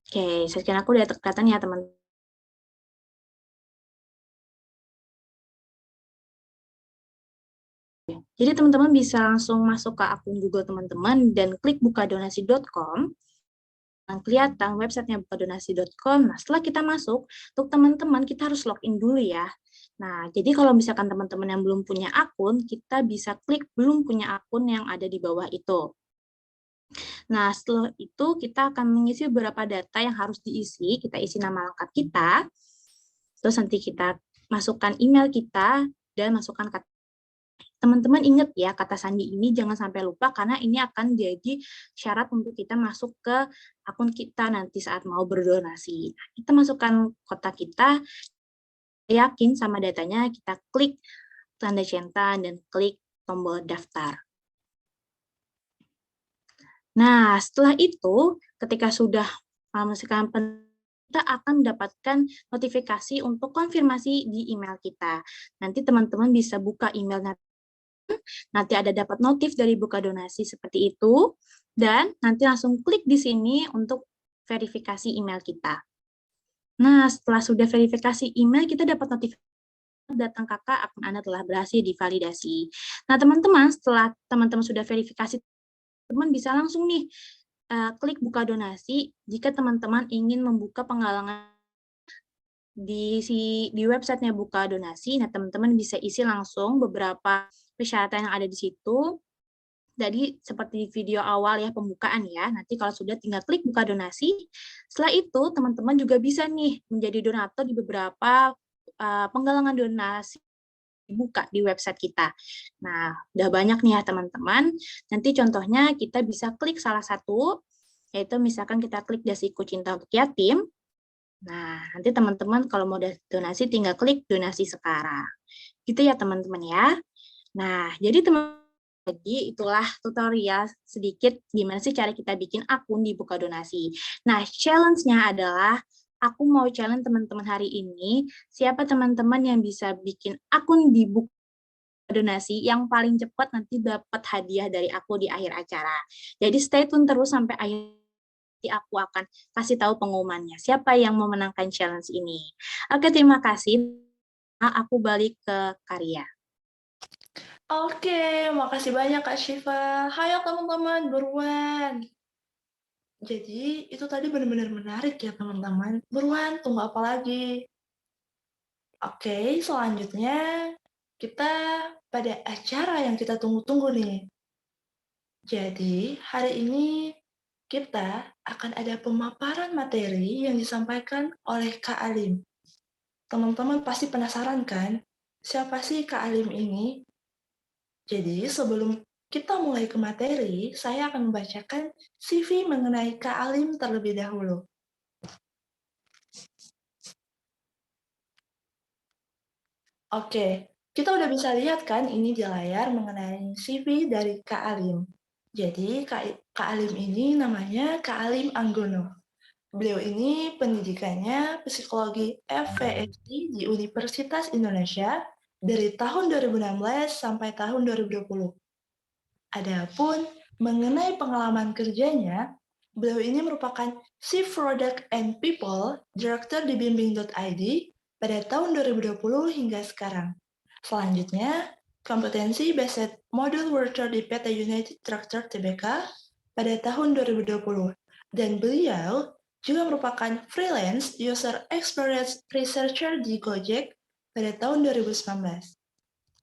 Oke, screen aku udah kelihatan ya, teman. Jadi teman-teman bisa langsung masuk ke akun Google teman-teman dan klik bukadonasi.com. Yang kelihatan websitenya bukadonasi.com. Nah, setelah kita masuk, untuk teman-teman kita harus login dulu ya. Nah, jadi kalau misalkan teman-teman yang belum punya akun, kita bisa klik belum punya akun yang ada di bawah itu. Nah, setelah itu kita akan mengisi beberapa data yang harus diisi. Kita isi nama lengkap kita, terus nanti kita masukkan email kita, dan masukkan kata. Teman-teman ingat ya, kata sandi ini jangan sampai lupa karena ini akan jadi syarat untuk kita masuk ke akun kita nanti saat mau berdonasi. Nah, kita masukkan kotak kita, yakin sama datanya, kita klik tanda centang dan klik tombol daftar. Nah, setelah itu, ketika sudah memasukkan, kita akan mendapatkan notifikasi untuk konfirmasi di email kita. Nanti teman-teman bisa buka emailnya, nanti ada dapat notif dari buka donasi seperti itu, dan nanti langsung klik di sini untuk verifikasi email kita. Nah, setelah sudah verifikasi email, kita dapat notifikasi datang kakak, akun Anda telah berhasil divalidasi. Nah, teman-teman, setelah teman-teman sudah verifikasi, teman bisa langsung nih klik buka donasi jika teman-teman ingin membuka penggalangan di websitenya buka donasi. Nah, teman-teman bisa isi langsung beberapa persyaratan yang ada di situ. Jadi seperti video awal ya, pembukaan ya. Nanti kalau sudah tinggal klik buka donasi. Setelah itu teman-teman juga bisa nih menjadi donatur di beberapa penggalangan donasi dibuka di website kita. Nah, udah banyak nih ya teman-teman. Nanti contohnya kita bisa klik salah satu, yaitu misalkan kita klik Dasiku Cinta Untuk Yatim. Nah, nanti teman-teman kalau mau donasi tinggal klik donasi sekarang. Gitu ya teman-teman ya. Nah, jadi teman-teman, jadi itulah tutorial sedikit gimana sih cara kita bikin akun di Buka Donasi. Nah, challenge-nya adalah aku mau challenge teman-teman hari ini, siapa teman-teman yang bisa bikin akun di Buka Donasi yang paling cepat nanti dapat hadiah dari aku di akhir acara. Jadi stay tune terus sampai akhir, aku akan kasih tahu pengumumannya. Siapa yang memenangkan challenge ini. Oke, terima kasih. Aku balik ke Karya. Oke, makasih banyak Kak Syifa. Hayo teman-teman, buruan. Jadi, itu tadi benar-benar menarik ya teman-teman. Buruan, tunggu apa lagi? Oke, selanjutnya kita pada acara yang kita tunggu-tunggu nih. Jadi, hari ini kita akan ada pemaparan materi yang disampaikan oleh Kak Alim. Teman-teman pasti penasaran kan? Siapa sih Kak Alim ini? Jadi, sebelum kita mulai ke materi, saya akan membacakan CV mengenai Kak Alim terlebih dahulu. Oke, kita udah bisa lihat kan ini di layar mengenai CV dari Kak Alim. Jadi, Kak Alim ini namanya Kak Alim Anggono. Beliau ini pendidikannya psikologi FVSI di Universitas Indonesia dari tahun 2016 sampai tahun 2020. Adapun mengenai pengalaman kerjanya, beliau ini merupakan Chief Product and People Director di bimbing.id pada tahun 2020 hingga sekarang. Selanjutnya, kompetensi Based Model Worker di PT United Tractor Tbk pada tahun 2020. Dan beliau juga merupakan freelance user experience researcher di Gojek pada tahun 2019.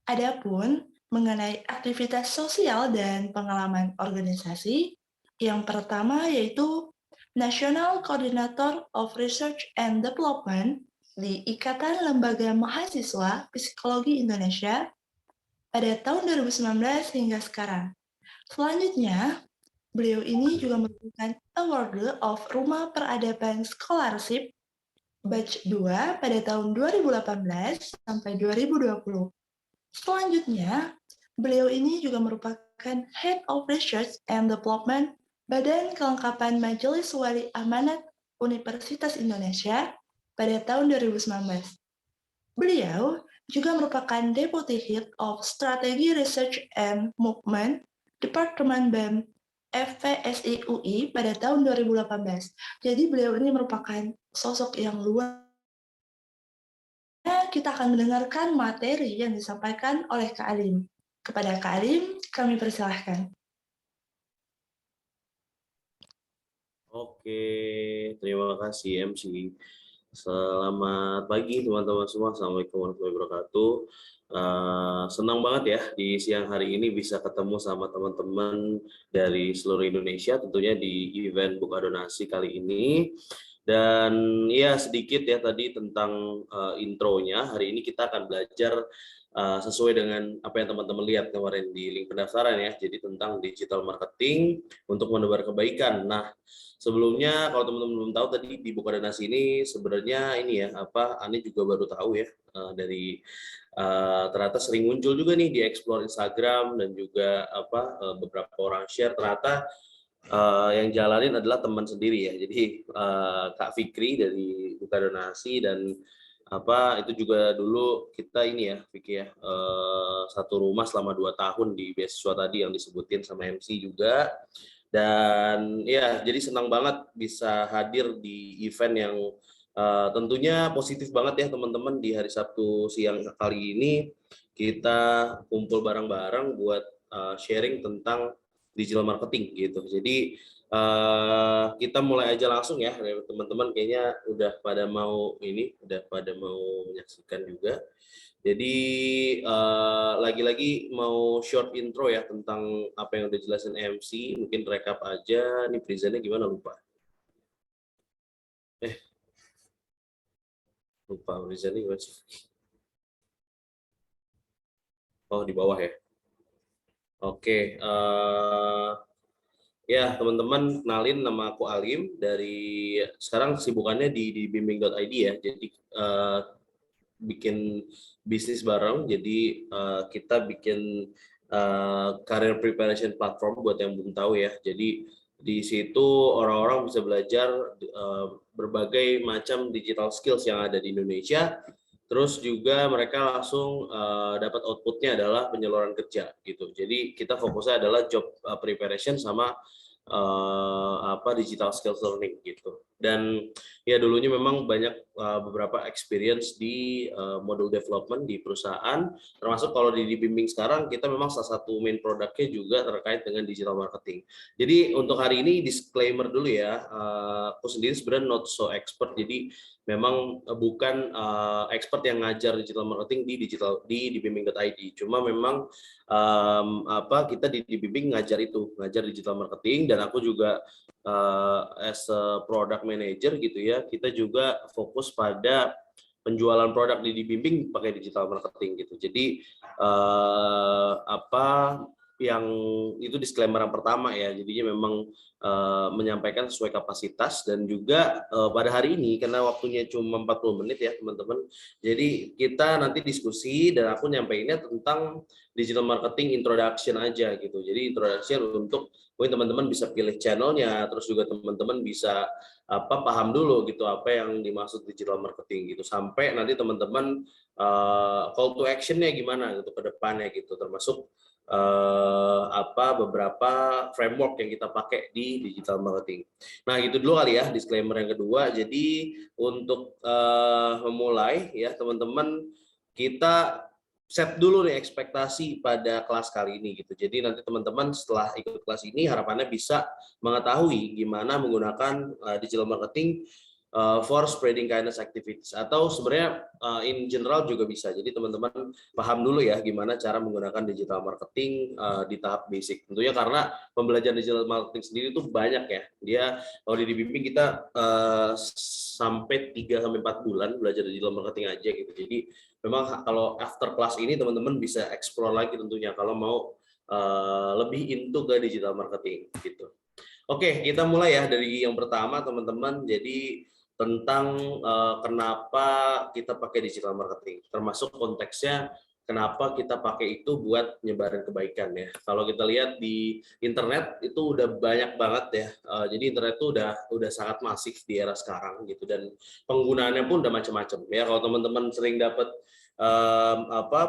Adapun mengenai aktivitas sosial dan pengalaman organisasi, yang pertama yaitu National Coordinator of Research and Development di Ikatan Lembaga Mahasiswa Psikologi Indonesia pada tahun 2019 hingga sekarang. Selanjutnya, beliau ini juga merupakan Award of Rumah Peradaban Scholarship Batch 2 pada tahun 2018 sampai 2020. Selanjutnya, beliau ini juga merupakan Head of Research and Development Badan Kelengkapan Majelis Wali Amanat Universitas Indonesia pada tahun 2019. Beliau juga merupakan Deputy Head of Strategy Research and Movement Departemen BEM FVSI UI pada tahun 2018. Jadi beliau ini merupakan sosok yang luar. Kita akan mendengarkan materi yang disampaikan oleh Kak Alim. Kepada Kak Alim, kami persilahkan. Oke, terima kasih MC. Selamat pagi teman-teman semua. Assalamualaikum warahmatullahi wabarakatuh. Senang banget ya di siang hari ini bisa ketemu sama teman-teman dari seluruh Indonesia, tentunya di event Buka Donasi kali ini. Dan ya sedikit ya tadi tentang intronya. Hari ini kita akan belajar sesuai dengan apa yang teman-teman lihat kemarin di link pendaftaran ya. Jadi tentang digital marketing untuk menebar kebaikan. Nah, sebelumnya kalau teman-teman belum tahu tadi di Buka Donasi ini sebenarnya ini ya Ani juga baru tahu ya dari ternyata sering muncul juga nih di explore Instagram dan juga beberapa orang share ternyata yang jalanin adalah teman sendiri ya. Jadi Kak Fikri dari Buka Donasi dan itu juga dulu kita ini ya Fikri ya satu rumah selama 2 tahun di beasiswa tadi yang disebutin sama MC juga. Dan ya, jadi senang banget bisa hadir di event yang tentunya positif banget ya teman-teman. Di hari Sabtu siang kali ini kita kumpul bareng-bareng buat sharing tentang digital marketing gitu. Jadi kita mulai aja langsung ya, teman-teman kayaknya udah pada mau menyaksikan juga. Jadi lagi-lagi mau short intro ya tentang apa yang udah jelasin MC, mungkin rekap aja. Nih presentnya gimana lupa presentnya gimana sih? Oh di bawah ya. Oke, ya teman-teman kenalin, nama aku Alim, dari sekarang kesibukannya di bimbing.id ya. Jadi bikin bisnis bareng, jadi kita bikin career preparation platform buat yang belum tahu ya. Jadi di situ orang-orang bisa belajar berbagai macam digital skills yang ada di Indonesia. Terus juga mereka langsung dapat outputnya adalah penyaluran kerja gitu. Jadi kita fokusnya adalah job preparation sama digital skills learning gitu. Dan ya dulunya memang banyak beberapa experience di model development di perusahaan, termasuk kalau di bimbing sekarang kita memang salah satu main produknya juga terkait dengan digital marketing. Jadi untuk hari ini disclaimer dulu ya, aku sendiri sebenarnya not so expert, jadi memang bukan expert yang ngajar digital marketing di bimbing.id. Cuma memang kita di bimbing ngajar digital marketing, dan aku juga as a product manager gitu ya, kita juga fokus pada penjualan produk di bimbing pakai digital marketing gitu. Jadi yang itu disclaimer yang pertama ya, jadinya memang menyampaikan sesuai kapasitas. Dan juga pada hari ini karena waktunya cuma 40 menit ya teman-teman, jadi kita nanti diskusi dan aku nyampeinnya tentang digital marketing introduction aja gitu. Jadi introduction untuk mungkin teman-teman bisa pilih channelnya, terus juga teman-teman bisa paham dulu gitu apa yang dimaksud digital marketing gitu, sampai nanti teman-teman call to actionnya gimana gitu ke depannya gitu, termasuk beberapa framework yang kita pakai di digital marketing. Nah gitu dulu kali ya disclaimer yang kedua. Jadi untuk memulai ya teman-teman, kita set dulu nih ekspektasi pada kelas kali ini gitu. Jadi nanti teman-teman setelah ikut kelas ini harapannya bisa mengetahui gimana menggunakan digital marketing for spreading kindness activities, atau sebenarnya in general juga bisa. Jadi teman-teman paham dulu ya gimana cara menggunakan digital marketing di tahap basic. Tentunya karena pembelajaran digital marketing sendiri itu banyak ya. Dia kalau di bimbing kita sampai 3-4 bulan belajar digital marketing aja gitu. Jadi memang kalau after class ini teman-teman bisa explore lagi tentunya kalau mau lebih into ke digital marketing gitu. Oke, kita mulai ya dari yang pertama teman-teman. Jadi tentang kenapa kita pakai digital marketing, termasuk konteksnya kenapa kita pakai itu buat nyebarin kebaikan ya. Kalau kita lihat di internet itu udah banyak banget ya. Jadi internet itu udah sangat masif di era sekarang gitu, dan penggunaannya pun udah macam-macam ya. Kalau teman-teman sering dapat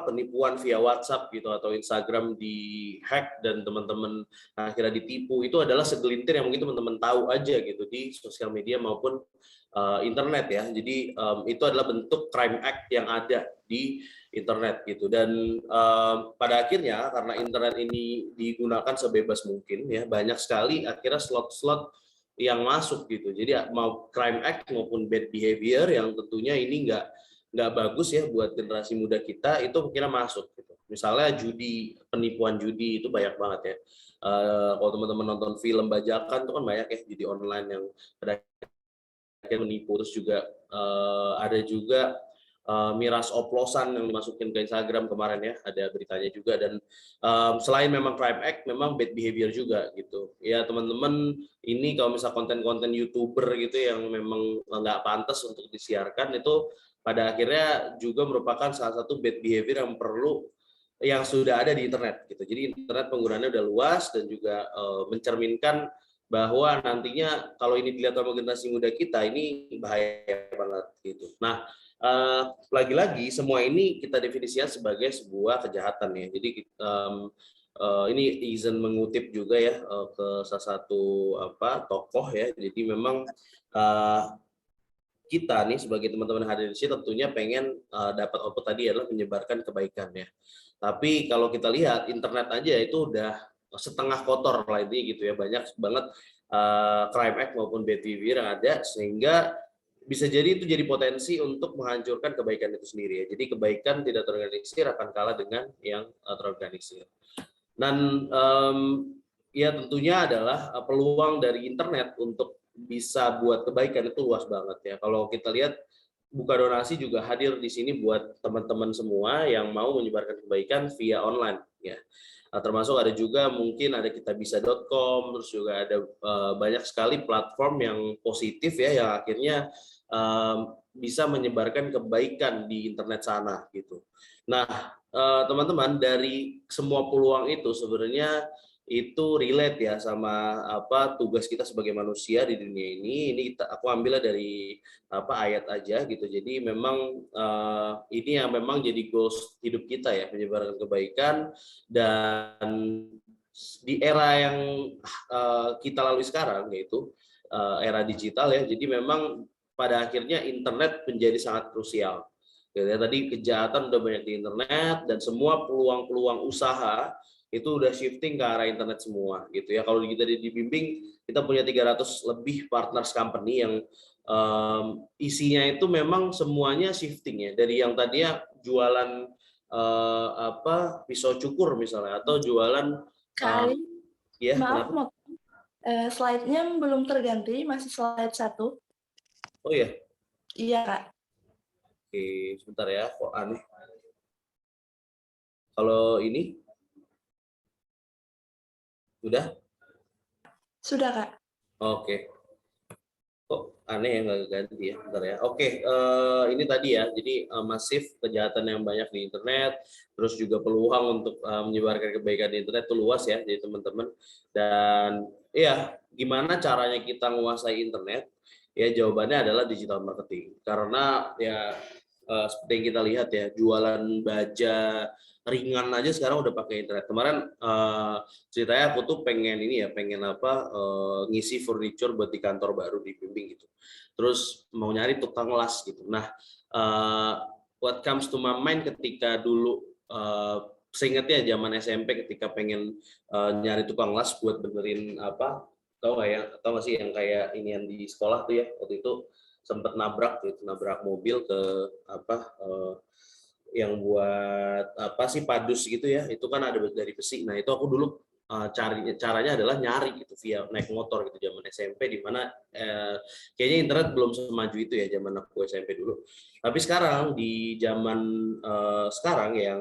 penipuan via WhatsApp gitu atau Instagram di hack dan teman-teman akhirnya ditipu, itu adalah segelintir yang mungkin teman-teman tahu aja gitu di sosial media maupun internet ya. Jadi itu adalah bentuk crime act yang ada di internet gitu. Dan pada akhirnya karena internet ini digunakan sebebas mungkin ya, banyak sekali akhirnya slot-slot yang masuk gitu. Jadi mau crime act maupun bad behavior yang tentunya ini nggak bagus ya buat generasi muda kita, itu kira masuk gitu. Misalnya judi, penipuan judi itu banyak banget ya. Kalau teman-teman nonton film bajakan itu kan banyak ya judi online yang pada akhirnya menipu. Terus juga ada juga miras oplosan yang dimasukin ke Instagram kemarin ya, ada beritanya juga. Dan selain memang crime act, memang bad behavior juga gitu ya teman-teman. Ini kalau misal konten-konten YouTuber gitu yang memang nggak pantas untuk disiarkan, itu pada akhirnya juga merupakan salah satu bad behavior yang sudah ada di internet gitu. Jadi internet penggunaannya udah luas dan juga mencerminkan bahwa nantinya kalau ini dilihat sama generasi muda kita, ini bahaya banget gitu. Nah, lagi-lagi semua ini kita definisikan sebagai sebuah kejahatan ya. Jadi ini izin mengutip juga ya ke salah satu tokoh ya. Jadi memang kita nih sebagai teman-teman hadir di sini tentunya pengen dapat output tadi adalah menyebarkan kebaikan ya. Tapi kalau kita lihat internet aja itu udah setengah kotor lah ini gitu ya, banyak banget crime act maupun bad behavior yang ada, sehingga bisa jadi itu jadi potensi untuk menghancurkan kebaikan itu sendiri ya. Jadi kebaikan tidak terorganisir akan kalah dengan yang terorganisir. Dan ya tentunya adalah peluang dari internet untuk bisa buat kebaikan itu luas banget ya. Kalau kita lihat Buka Donasi juga hadir di sini buat teman-teman semua yang mau menyebarkan kebaikan via online ya. Termasuk ada juga mungkin ada kitabisa.com, terus juga ada banyak sekali platform yang positif ya yang akhirnya bisa menyebarkan kebaikan di internet sana gitu. Nah, teman-teman, dari semua peluang itu sebenarnya itu relate ya sama tugas kita sebagai manusia di dunia ini. Aku ambilnya dari ayat aja gitu. Jadi memang ini yang memang jadi goals hidup kita ya, menyebarkan kebaikan. Dan di era yang kita lalui sekarang, yaitu era digital ya, jadi memang pada akhirnya internet menjadi sangat krusial. Tadi kejahatan udah banyak di internet, dan semua peluang-peluang usaha itu udah shifting ke arah internet semua gitu ya. Kalau kita dibimbing, kita punya 300 lebih partners company yang isinya itu memang semuanya shifting ya, dari yang tadinya jualan pisau cukur misalnya, atau jualan Kak Ali, ya maaf, kenapa? slide-nya belum terganti, masih slide 1. Oh ya, Iya Kak. oke, sebentar ya, kok aneh. Kalau ini Sudah Kak. Oke. Kok aneh ya nggak ganti ya, bentar ya. Oke, ini tadi ya, jadi masif kejahatan yang banyak di internet, terus juga peluang untuk menyebarkan kebaikan di internet itu luas ya, jadi teman-teman. Dan ya, gimana caranya kita menguasai internet? Ya jawabannya adalah digital marketing. Karena ya seperti yang kita lihat ya, jualan baja ringan aja sekarang udah pakai internet. Kemarin ceritanya aku tuh pengen ngisi furniture buat di kantor baru di bimbing gitu. Terus mau nyari tukang las gitu. Nah, what comes to my mind ketika dulu seingatnya zaman SMP ketika pengen nyari tukang las buat benerin tahu nggak sih yang kayak inian di sekolah tuh ya, waktu itu sempat nabrak mobil ke yang buat padus gitu ya, itu kan ada dari besi. Nah itu aku dulu caranya adalah nyari gitu via naik motor gitu zaman SMP, di mana kayaknya internet belum semaju itu ya zaman aku SMP dulu. Tapi sekarang di zaman sekarang yang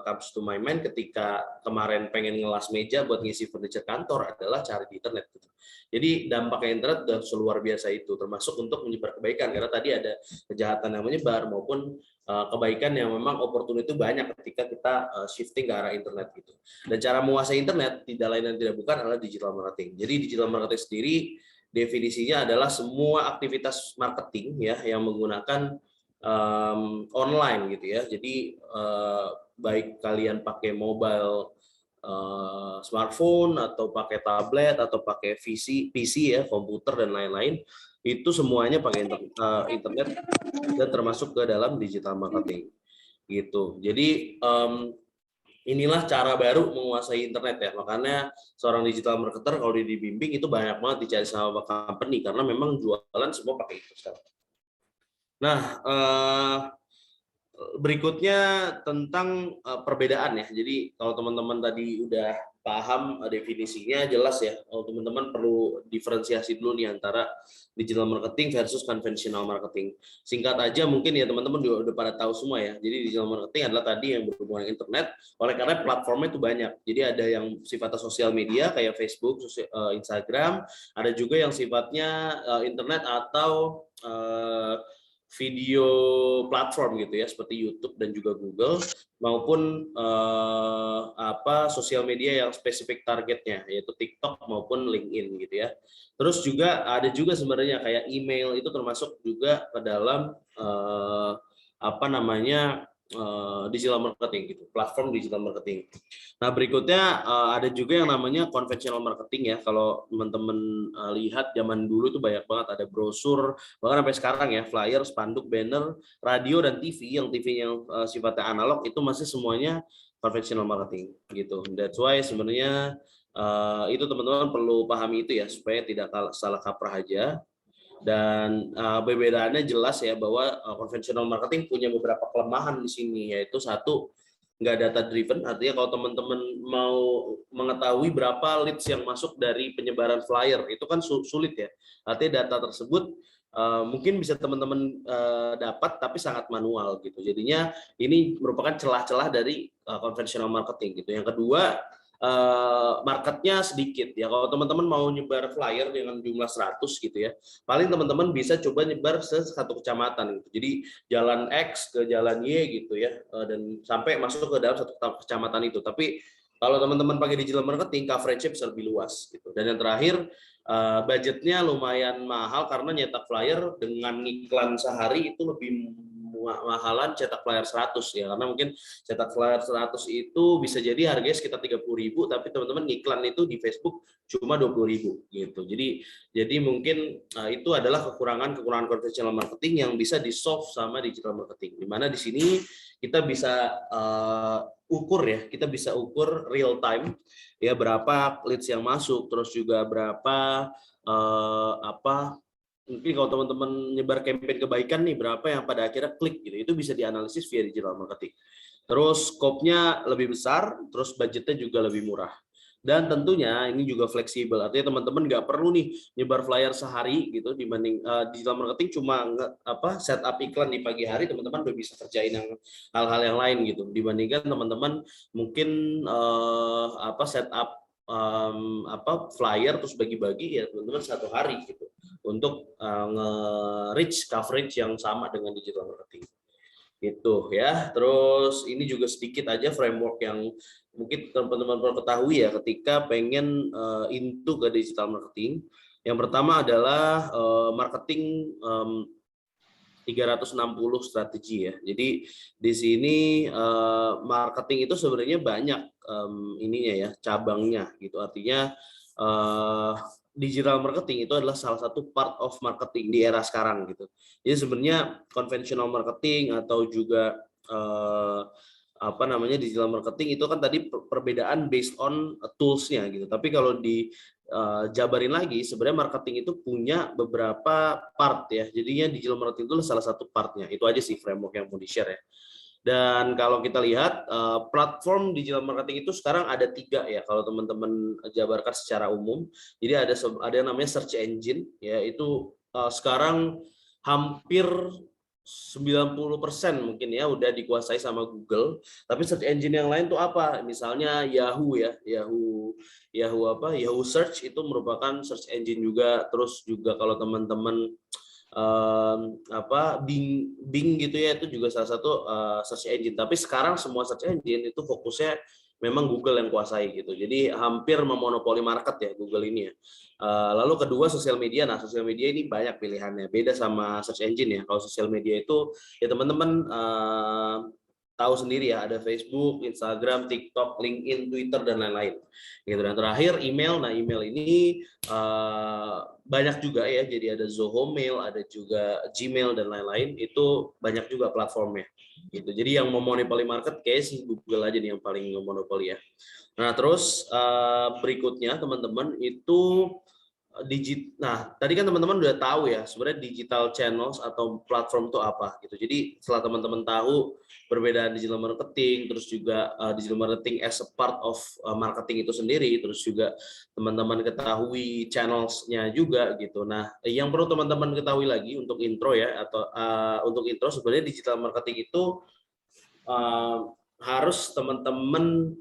comes to my mind ketika kemarin pengen ngelas meja buat ngisi furniture kantor adalah cari di internet gitu. Jadi dampaknya internet udah luar biasa itu, termasuk untuk menyebar kebaikan, karena tadi ada kejahatan yang menyebar maupun kebaikan yang memang opportunity itu banyak ketika kita shifting ke arah internet gitu. Dan cara menguasai internet tidak lain dan tidak bukan adalah digital marketing. Jadi digital marketing sendiri definisinya adalah semua aktivitas marketing ya yang menggunakan online gitu ya. Jadi baik kalian pakai mobile smartphone atau pakai tablet atau pakai PC ya, komputer dan lain-lain, itu semuanya pakai internet dan termasuk ke dalam digital marketing gitu. Jadi inilah cara baru menguasai internet ya. Makanya seorang digital marketer kalau dibimbing itu banyak banget dicari sama company karena memang jualan semua pakai itu sekarang. Nah, berikutnya tentang perbedaan ya. Jadi kalau teman-teman tadi udah paham definisinya jelas ya. Kalau teman-teman perlu diferensiasi dulu nih antara digital marketing versus conventional marketing. Singkat aja mungkin ya teman-teman udah pada tahu semua ya. Jadi digital marketing adalah tadi yang berhubungan dengan internet. Oleh karena platformnya itu banyak. Jadi ada yang sifatnya sosial media kayak Facebook, Instagram. Ada juga yang sifatnya internet atau video platform gitu ya seperti YouTube dan juga Google maupun sosial media yang spesifik targetnya yaitu TikTok maupun LinkedIn gitu ya. Terus juga ada juga sebenarnya kayak email itu termasuk juga ke dalam digital marketing gitu, platform digital marketing. Nah, berikutnya ada juga yang namanya conventional marketing ya. Kalau teman-teman lihat zaman dulu tuh banyak banget ada brosur, bahkan sampai sekarang ya, flyer, spanduk, banner, radio dan TV yang sifatnya analog itu masih semuanya conventional marketing gitu. That's why sebenarnya itu teman-teman perlu pahami itu ya supaya tidak salah kaprah aja. Dan perbedaannya jelas ya bahwa conventional marketing punya beberapa kelemahan di sini, yaitu satu, nggak data driven, artinya kalau teman-teman mau mengetahui berapa leads yang masuk dari penyebaran flyer itu kan sulit ya, artinya data tersebut mungkin bisa teman-teman dapat tapi sangat manual gitu, jadinya ini merupakan celah-celah dari conventional marketing gitu. Yang kedua, marketnya sedikit ya. Kalau teman-teman mau nyebar flyer dengan jumlah 100 gitu ya, paling teman-teman bisa coba nyebar satu kecamatan gitu. Jadi jalan X ke jalan Y gitu ya, dan sampai masuk ke dalam satu kecamatan itu. Tapi kalau teman-teman pakai digital marketing, coverage-nya bisa lebih luas gitu. Dan yang terakhir, budgetnya lumayan mahal karena nyetak flyer dengan iklan sehari itu lebih mahalan cetak flyer 100 ya, karena mungkin cetak flyer 100 itu bisa jadi harganya sekitar 30.000, tapi teman-teman iklan itu di Facebook cuma 20.000 gitu. Jadi mungkin itu adalah kekurangan conventional marketing yang bisa di-solve sama digital marketing. Di mana di sini kita bisa ukur ya, kita bisa ukur real time ya, berapa leads yang masuk, terus juga berapa mungkin kalau teman-teman nyebar campaign kebaikan nih, berapa yang pada akhirnya klik gitu, itu bisa dianalisis via digital marketing. Terus scope-nya lebih besar, terus budgetnya juga lebih murah. Dan tentunya ini juga fleksibel, artinya teman-teman nggak perlu nih nyebar flyer sehari gitu, dibanding digital marketing cuma setup iklan di pagi hari, teman-teman udah bisa kerjain hal-hal yang lain gitu, dibandingkan teman-teman mungkin setup flyer terus bagi-bagi ya teman-teman satu hari gitu untuk nge-reach coverage yang sama dengan digital marketing gitu ya. Terus ini juga sedikit aja framework yang mungkin teman-teman perlu ketahui ya ketika pengen into ke digital marketing. Yang pertama adalah marketing 360 strategi ya. Jadi di sini marketing itu sebenarnya banyak ininya ya, cabangnya gitu. Artinya digital marketing itu adalah salah satu part of marketing di era sekarang gitu. Jadi sebenarnya conventional marketing atau juga digital marketing itu kan tadi perbedaan based on tools-nya gitu. Tapi kalau jabarin lagi, sebenarnya marketing itu punya beberapa part ya. Jadinya digital marketing itu salah satu partnya. Itu aja sih framework yang mau di-share ya. Dan kalau kita lihat platform digital marketing itu sekarang ada 3 ya kalau teman-teman jabarkan secara umum. Jadi ada yang namanya search engine ya, itu sekarang hampir 90% mungkin ya udah dikuasai sama Google. Tapi search engine yang lain tuh apa? Misalnya Yahoo ya, Yahoo Search itu merupakan search engine juga. Terus juga kalau teman-teman Bing gitu ya, itu juga salah satu search engine. Tapi sekarang semua search engine itu fokusnya memang Google yang kuasai gitu. Jadi hampir memonopoli market ya Google ini ya. Lalu kedua sosial media. Nah, sosial media ini banyak pilihannya. Beda sama search engine ya. Kalau sosial media itu ya teman-teman tahu sendiri ya, ada Facebook, Instagram, TikTok, LinkedIn, Twitter dan lain-lain. Gitu. Dan terakhir email. Nah, email ini banyak juga ya. Jadi ada Zoho Mail, ada juga Gmail dan lain-lain. Itu banyak juga platformnya. Gitu. Jadi yang memonopoli market kayak sih Google aja nih yang paling memonopoli ya. Nah, terus berikutnya teman-teman itu Nah, tadi kan teman-teman udah tahu ya sebenarnya digital channels atau platform itu apa gitu. Jadi setelah teman-teman tahu perbedaan digital marketing, terus juga digital marketing as a part of marketing itu sendiri, terus juga teman-teman ketahui channels-nya juga gitu. Nah, yang perlu teman-teman ketahui lagi untuk intro ya, atau untuk intro sebenarnya digital marketing itu harus teman-teman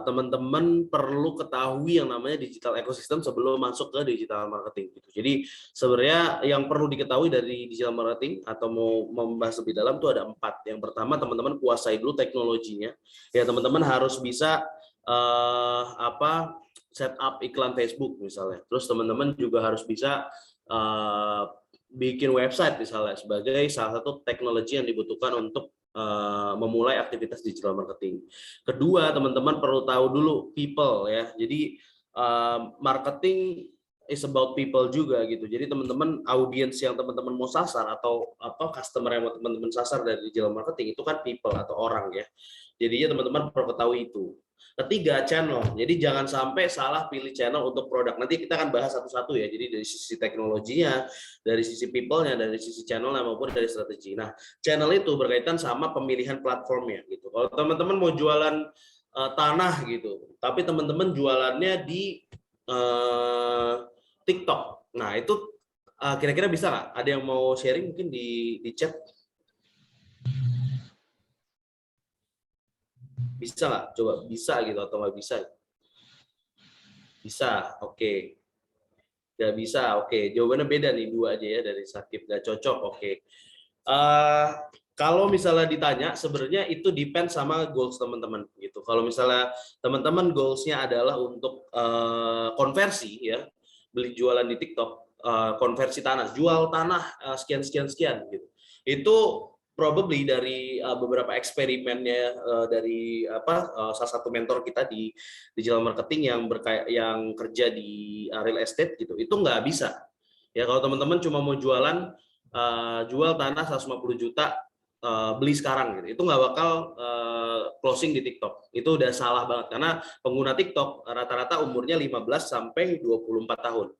teman-teman perlu ketahui yang namanya digital ecosystem sebelum masuk ke digital marketing gitu. Jadi sebenarnya yang perlu diketahui dari digital marketing atau mau membahas lebih dalam tuh ada 4. Yang pertama teman-teman kuasai dulu teknologinya. Ya teman-teman harus bisa setup iklan Facebook misalnya. Terus teman-teman juga harus bisa bikin website misalnya sebagai salah satu teknologi yang dibutuhkan untuk memulai aktivitas digital marketing. Kedua, teman-teman perlu tahu dulu people ya. Jadi marketing is about people juga gitu. Jadi teman-teman audiens yang teman-teman mau sasar atau customer yang mau teman-teman sasar dari digital marketing itu kan people atau orang ya. Jadinya teman-teman perlu ketahui itu. Ketiga, channel. Jadi jangan sampai salah pilih channel untuk produk. Nanti kita akan bahas satu-satu ya. Jadi dari sisi teknologinya, dari sisi people-nya, dari sisi channel-nya maupun dari strategi. Nah, channel itu berkaitan sama pemilihan platformnya gitu. Kalau teman-teman mau jualan tanah gitu, tapi teman-teman jualannya di TikTok. Nah, itu kira-kira bisa nggak? Ada yang mau sharing mungkin di chat? Bisa nggak? Coba bisa gitu atau nggak bisa? Bisa, oke. Nggak bisa, oke. Jawabannya beda nih, 2 aja ya dari Sakib. Nggak cocok, oke. Kalau misalnya ditanya, sebenarnya itu depend sama goals teman-teman gitu. Kalau misalnya teman-teman goalsnya adalah untuk konversi ya, beli jualan di TikTok, konversi tanah, jual tanah sekian gitu. Itu probably dari beberapa eksperimennya dari salah satu mentor kita di digital marketing yang kerja di real estate gitu, itu nggak bisa. Ya kalau teman-teman cuma mau jual tanah 150 juta beli sekarang gitu, itu nggak bakal closing di TikTok. Itu udah salah banget karena pengguna TikTok rata-rata umurnya 15 sampai 24 tahun.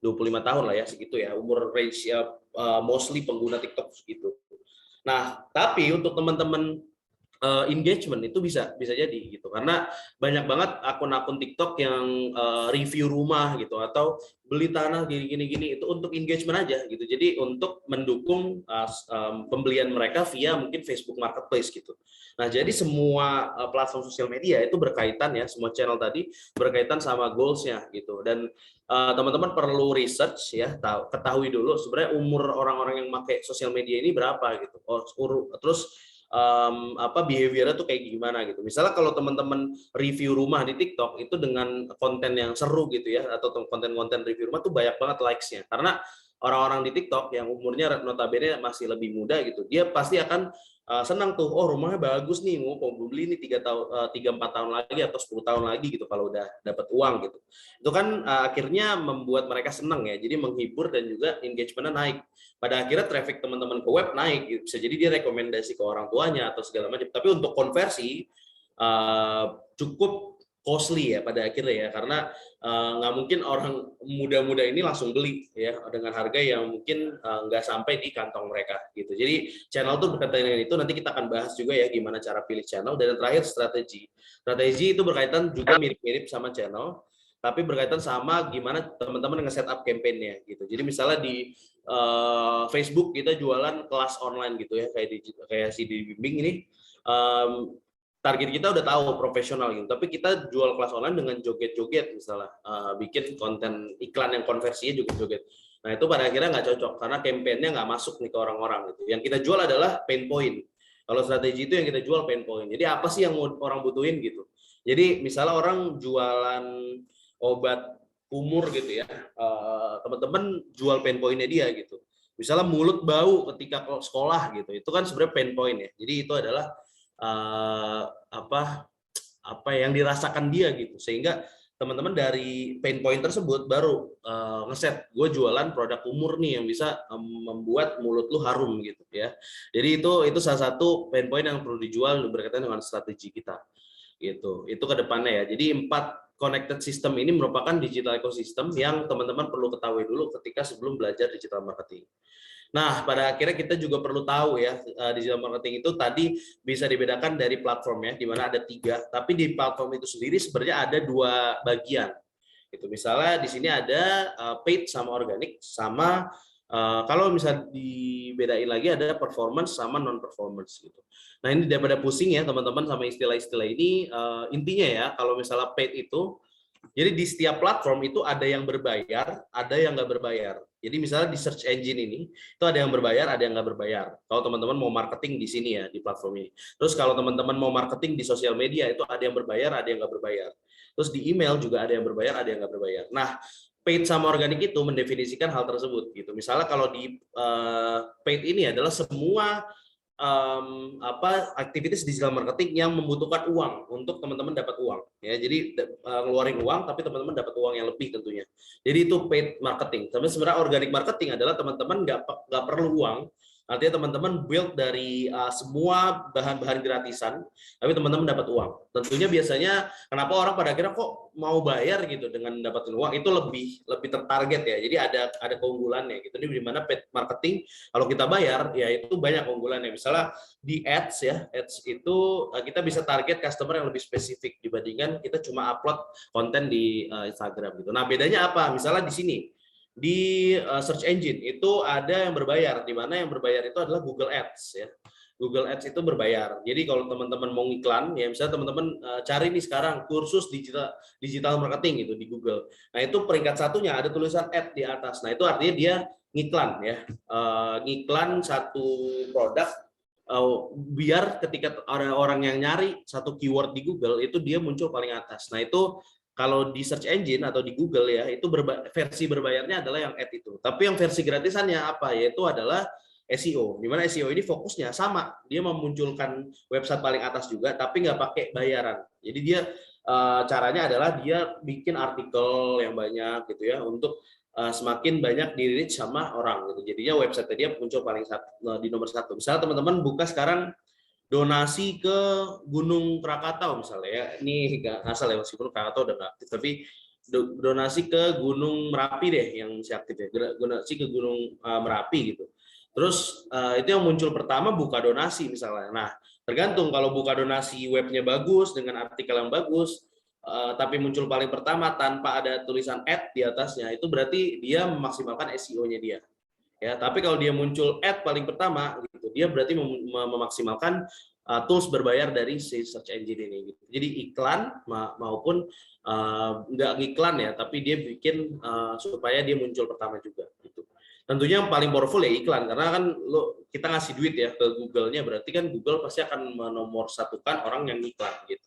25 tahun lah ya segitu ya umur range ya, mostly pengguna TikTok segitu. Nah, tapi untuk teman-teman engagement itu bisa jadi gitu karena banyak banget akun-akun TikTok yang review rumah gitu atau beli tanah gini itu untuk engagement aja gitu. Jadi untuk mendukung pembelian mereka via mungkin Facebook Marketplace gitu. Nah, jadi semua platform sosial media itu berkaitan ya, semua channel tadi berkaitan sama goals-nya gitu. Dan teman-teman perlu research ya, ketahui dulu sebenarnya umur orang-orang yang pakai sosial media ini berapa gitu. Terus behavior-nya tuh kayak gimana gitu. Misalnya kalau teman-teman review rumah di TikTok itu dengan konten yang seru gitu ya, atau konten-konten review rumah tuh banyak banget likes-nya. Karena orang-orang di TikTok yang umurnya notabene masih lebih muda gitu, dia pasti akan senang tuh, oh rumahnya bagus nih, mau beli nih 3-4 tahun lagi atau 10 tahun lagi gitu kalau udah dapat uang gitu. Itu kan akhirnya membuat mereka senang ya, jadi menghibur dan juga engagement-nya naik. Pada akhirnya traffic teman-teman ke web naik, gitu. Bisa jadi dia rekomendasi ke orang tuanya atau segala macam. Tapi untuk konversi cukup costly ya pada akhirnya ya, karena nggak mungkin orang muda-muda ini langsung beli ya dengan harga yang mungkin nggak sampai di kantong mereka gitu. Jadi channel tuh berkaitan dengan itu, nanti kita akan bahas juga ya gimana cara pilih channel. Dan terakhir strategi itu berkaitan juga mirip-mirip sama channel, tapi berkaitan sama gimana teman-teman nge-setup campaign-nya gitu. Jadi misalnya di Facebook kita jualan kelas online gitu ya, kayak si Bimbing ini, target kita udah tahu profesional gitu, tapi kita jual kelas online dengan joget-joget misalnya, bikin konten iklan yang konversinya joget-joget. Nah itu pada akhirnya nggak cocok karena campaign-nya nggak masuk nih ke orang-orang gitu. Yang kita jual adalah pain point. Kalau strategi itu yang kita jual pain point. Jadi apa sih yang mau orang butuhin gitu. Jadi misalnya orang jualan obat kumur gitu ya, teman-teman jual pain point-nya dia gitu. Misalnya mulut bau ketika ke sekolah gitu, itu kan sebenarnya pain point ya. Jadi itu adalah apa yang dirasakan dia gitu, sehingga teman-teman dari pain point tersebut baru ngeset gue jualan produk umur nih yang bisa membuat mulut lu harum gitu ya. Jadi itu salah satu pain point yang perlu dijual berkaitan dengan strategi kita gitu. Itu ke depannya ya. Jadi 4 connected system ini merupakan digital ecosystem yang teman-teman perlu ketahui dulu ketika sebelum belajar digital marketing. Nah, pada akhirnya kita juga perlu tahu ya, digital marketing itu tadi bisa dibedakan dari platform ya, di mana ada 3, tapi di platform itu sendiri sebenarnya ada 2 bagian. Itu misalnya di sini ada paid sama organic, sama kalau misalnya dibedain lagi ada performance sama non performance gitu. Nah, ini daripada pusing ya teman-teman sama istilah-istilah ini, intinya ya kalau misalnya paid itu, jadi di setiap platform itu ada yang berbayar, ada yang nggak berbayar. Jadi misalnya di search engine ini, itu ada yang berbayar, ada yang nggak berbayar. Kalau teman-teman mau marketing di sini ya, di platform ini. Terus kalau teman-teman mau marketing di sosial media, itu ada yang berbayar, ada yang nggak berbayar. Terus di email juga ada yang berbayar, ada yang nggak berbayar. Nah, paid sama organik itu mendefinisikan hal tersebut. Gitu. Misalnya kalau di paid ini adalah semua aktivitas digital marketing yang membutuhkan uang untuk teman-teman dapat uang ya, jadi ngeluarin uang tapi teman-teman dapat uang yang lebih tentunya, jadi itu paid marketing. Tapi sebenarnya organic marketing adalah teman-teman nggak perlu uang, artinya teman-teman build dari semua bahan-bahan gratisan tapi teman-teman dapat uang. Tentunya biasanya kenapa orang pada akhirnya kok mau bayar gitu dengan dapatin uang, itu lebih tertarget ya, jadi ada keunggulannya gitu. Ini di mana paid marketing kalau kita bayar ya itu banyak keunggulannya. Misalnya di ads ya, ads itu kita bisa target customer yang lebih spesifik dibandingkan kita cuma upload konten di Instagram gitu. Nah, bedanya apa? Misalnya di sini di search engine itu ada yang berbayar, di mana yang berbayar itu adalah Google Ads ya. Google Ads itu berbayar. Jadi kalau teman-teman mau iklan ya, misalnya teman-teman cari nih sekarang kursus digital marketing gitu di Google. Nah, itu peringkat satunya ada tulisan ad di atas. Nah, itu artinya dia ngiklan ya. Ngiklan satu produk biar ketika ada orang yang nyari satu keyword di Google itu dia muncul paling atas. Nah, itu kalau di search engine atau di Google ya, itu versi berbayarnya adalah yang ad itu. Tapi yang versi gratisannya apa? Yaitu adalah SEO. Di mana SEO ini fokusnya sama, dia memunculkan website paling atas juga, tapi nggak pakai bayaran. Jadi dia caranya adalah dia bikin artikel yang banyak gitu ya, untuk semakin banyak di reach sama orang gitu. Jadinya website dia muncul paling di nomor 1. Misalnya teman-teman buka sekarang donasi ke Gunung Krakatau misalnya ya, ini nggak asal ya, meskipun Krakatau udah nggak aktif, tapi donasi ke Gunung Merapi deh yang masih aktif ya, donasi ke Gunung Merapi gitu. Terus itu yang muncul pertama buka donasi misalnya. Nah, tergantung, kalau buka donasi webnya bagus dengan artikel yang bagus, tapi muncul paling pertama tanpa ada tulisan ad di atasnya, itu berarti dia memaksimalkan SEO-nya dia. Ya, tapi kalau dia muncul ad paling pertama gitu, dia berarti memaksimalkan tools berbayar dari si search engine ini gitu. Jadi iklan maupun nggak iklan ya, tapi dia bikin supaya dia muncul pertama juga gitu. Tentunya yang paling powerful ya iklan, karena kan kita ngasih duit ya ke Google-nya, berarti kan Google pasti akan menomorsatukan orang yang iklan gitu.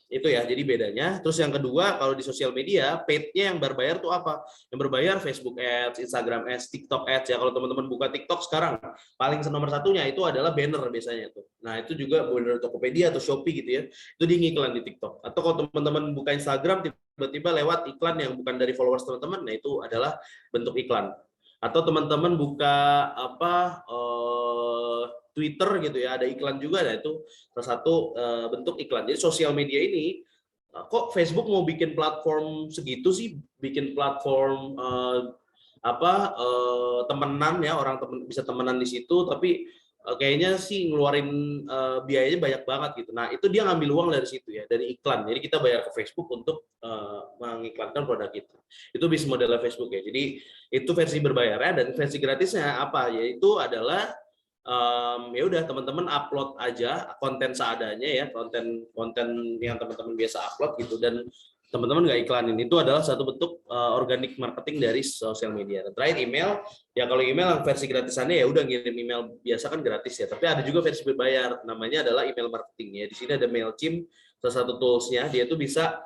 Itu ya, jadi bedanya. Terus yang kedua, kalau di sosial media, paid-nya yang berbayar tuh apa? Yang berbayar Facebook Ads, Instagram Ads, TikTok Ads ya. Kalau teman-teman buka TikTok sekarang, paling nomor satunya itu adalah banner biasanya tuh. Nah, itu juga banner Tokopedia atau Shopee gitu ya. Itu di iklan di TikTok. Atau kalau teman-teman buka Instagram, tiba-tiba lewat iklan yang bukan dari followers teman-teman, nah itu adalah bentuk iklan. Atau teman-teman buka Twitter gitu ya, ada iklan juga, nah itu salah satu bentuk iklan. Jadi sosial media ini, kok Facebook mau bikin platform segitu sih, bikin platform temenan ya, orang bisa temenan di situ, tapi kayaknya sih ngeluarin biayanya banyak banget gitu. Nah, itu dia ngambil uang dari situ ya, dari iklan. Jadi kita bayar ke Facebook untuk mengiklankan produk kita. Itu bisnis modelnya Facebook ya. Jadi itu versi berbayarnya, dan versi gratisnya apa? Yaitu adalah ya udah teman-teman upload aja konten seadanya ya, konten yang teman-teman biasa upload gitu, dan teman-teman nggak iklanin. Itu adalah satu bentuk organic marketing dari sosial media. Dan terakhir email, ya kalau email yang versi gratisannya ya udah ngirim email biasa kan gratis ya. Tapi ada juga versi berbayar, namanya adalah email marketing ya. Di sini ada Mailchimp, salah satu toolsnya, dia tuh bisa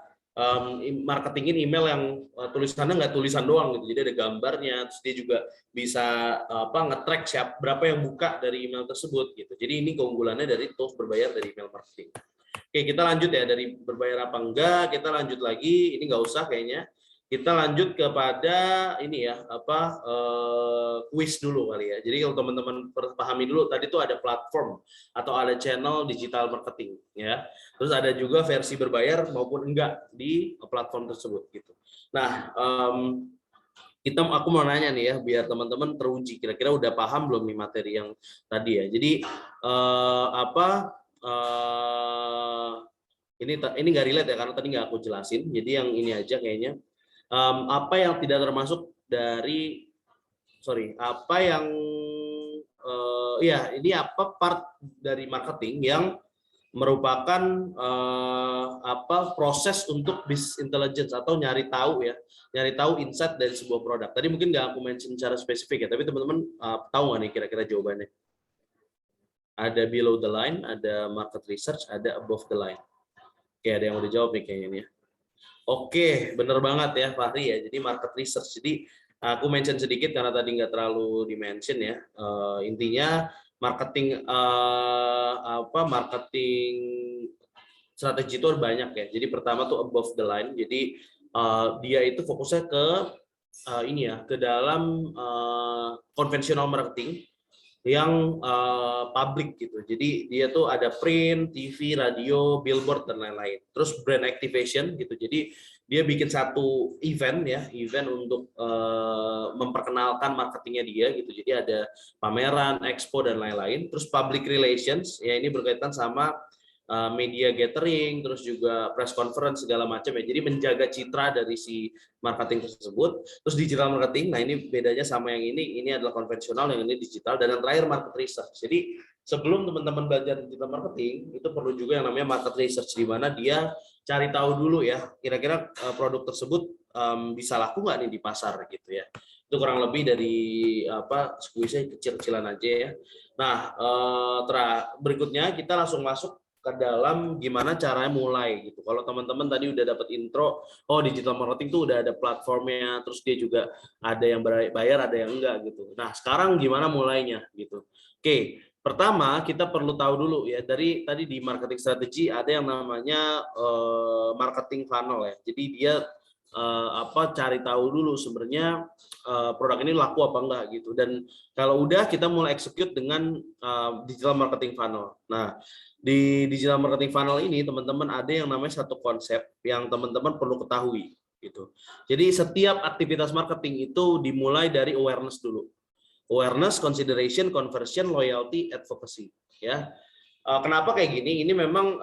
marketingin email yang tulisannya nggak tulisan doang gitu. Jadi ada gambarnya, terus dia juga bisa nge-track berapa yang buka dari email tersebut gitu. Jadi ini keunggulannya dari tools berbayar dari email marketing. Oke, kita lanjut ya dari berbayar apa enggak, kita lanjut lagi, ini nggak usah kayaknya. Kita lanjut kepada ini ya, kuis dulu kali ya. Jadi kalau teman-teman pahami dulu, tadi tuh ada platform atau ada channel digital marketing ya. Terus ada juga versi berbayar maupun enggak di platform tersebut gitu. Nah, aku mau nanya nih ya, biar teman-teman teruji, kira-kira udah paham belum nih materi yang tadi ya. Jadi ini nggak relate ya karena tadi nggak aku jelasin. Jadi yang ini aja kayaknya apa yang tidak termasuk dari apa yang ini apa part dari marketing yang merupakan proses untuk business intelligence atau nyari tahu insight dari sebuah produk. Tadi mungkin nggak aku mention secara spesifik ya, tapi teman-teman tahu nggak nih kira-kira jawabannya? Ada below the line, ada market research, ada above the line. Oke, ada yang udah jawab nih kayaknya nih. Oke, bener banget ya Fahri ya. Jadi market research. Jadi aku mention sedikit karena tadi nggak terlalu di-mention ya. Intinya marketing marketing strategi itu banyak ya. Jadi pertama tuh above the line. Jadi dia itu fokusnya ke ke dalam konvensional marketing yang publik gitu. Jadi dia tuh ada print, TV, radio, billboard dan lain-lain. Terus brand activation gitu. Jadi dia bikin satu event untuk memperkenalkan marketingnya dia gitu. Jadi ada pameran, expo dan lain-lain. Terus public relations ya, ini berkaitan sama media gathering, terus juga press conference segala macam ya. Jadi menjaga citra dari si marketing tersebut. Terus digital marketing, nah ini bedanya sama yang ini adalah konvensional, yang ini digital, dan yang terakhir market research. Jadi sebelum teman-teman belajar digital marketing, itu perlu juga yang namanya market research, di mana dia cari tahu dulu ya, kira-kira produk tersebut bisa laku nggak nih di pasar gitu ya. Itu kurang lebih dari squeeze-nya kecil-kecilan aja ya. Nah, berikutnya kita langsung masuk ke dalam gimana caranya mulai gitu. Kalau teman-teman tadi udah dapat intro, digital marketing tuh udah ada platformnya, terus dia juga ada yang bayar, ada yang enggak gitu. Nah, sekarang gimana mulainya gitu. Oke, pertama kita perlu tahu dulu ya, dari tadi di marketing strategi ada yang namanya marketing funnel ya. Jadi dia cari tahu dulu sebenarnya produk ini laku apa enggak gitu. Dan kalau udah kita mulai execute dengan digital marketing funnel. Nah, di digital marketing funnel ini teman-teman ada yang namanya satu konsep yang teman-teman perlu ketahui gitu. Jadi setiap aktivitas marketing itu dimulai dari awareness dulu. Awareness, consideration, conversion, loyalty, advocacy ya. Kenapa kayak gini? Ini memang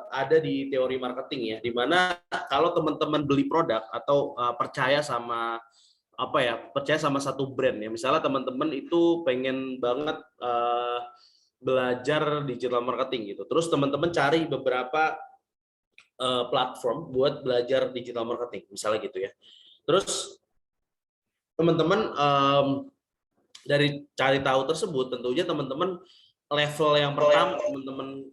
ada di teori marketing ya, di mana kalau teman-teman beli produk atau percaya sama satu brand ya. Misalnya teman-teman itu pengen banget belajar digital marketing gitu. Terus teman-teman cari beberapa platform buat belajar digital marketing, misalnya gitu ya. Terus teman-teman dari cari tahu tersebut, tentunya teman-teman level yang pertama teman-teman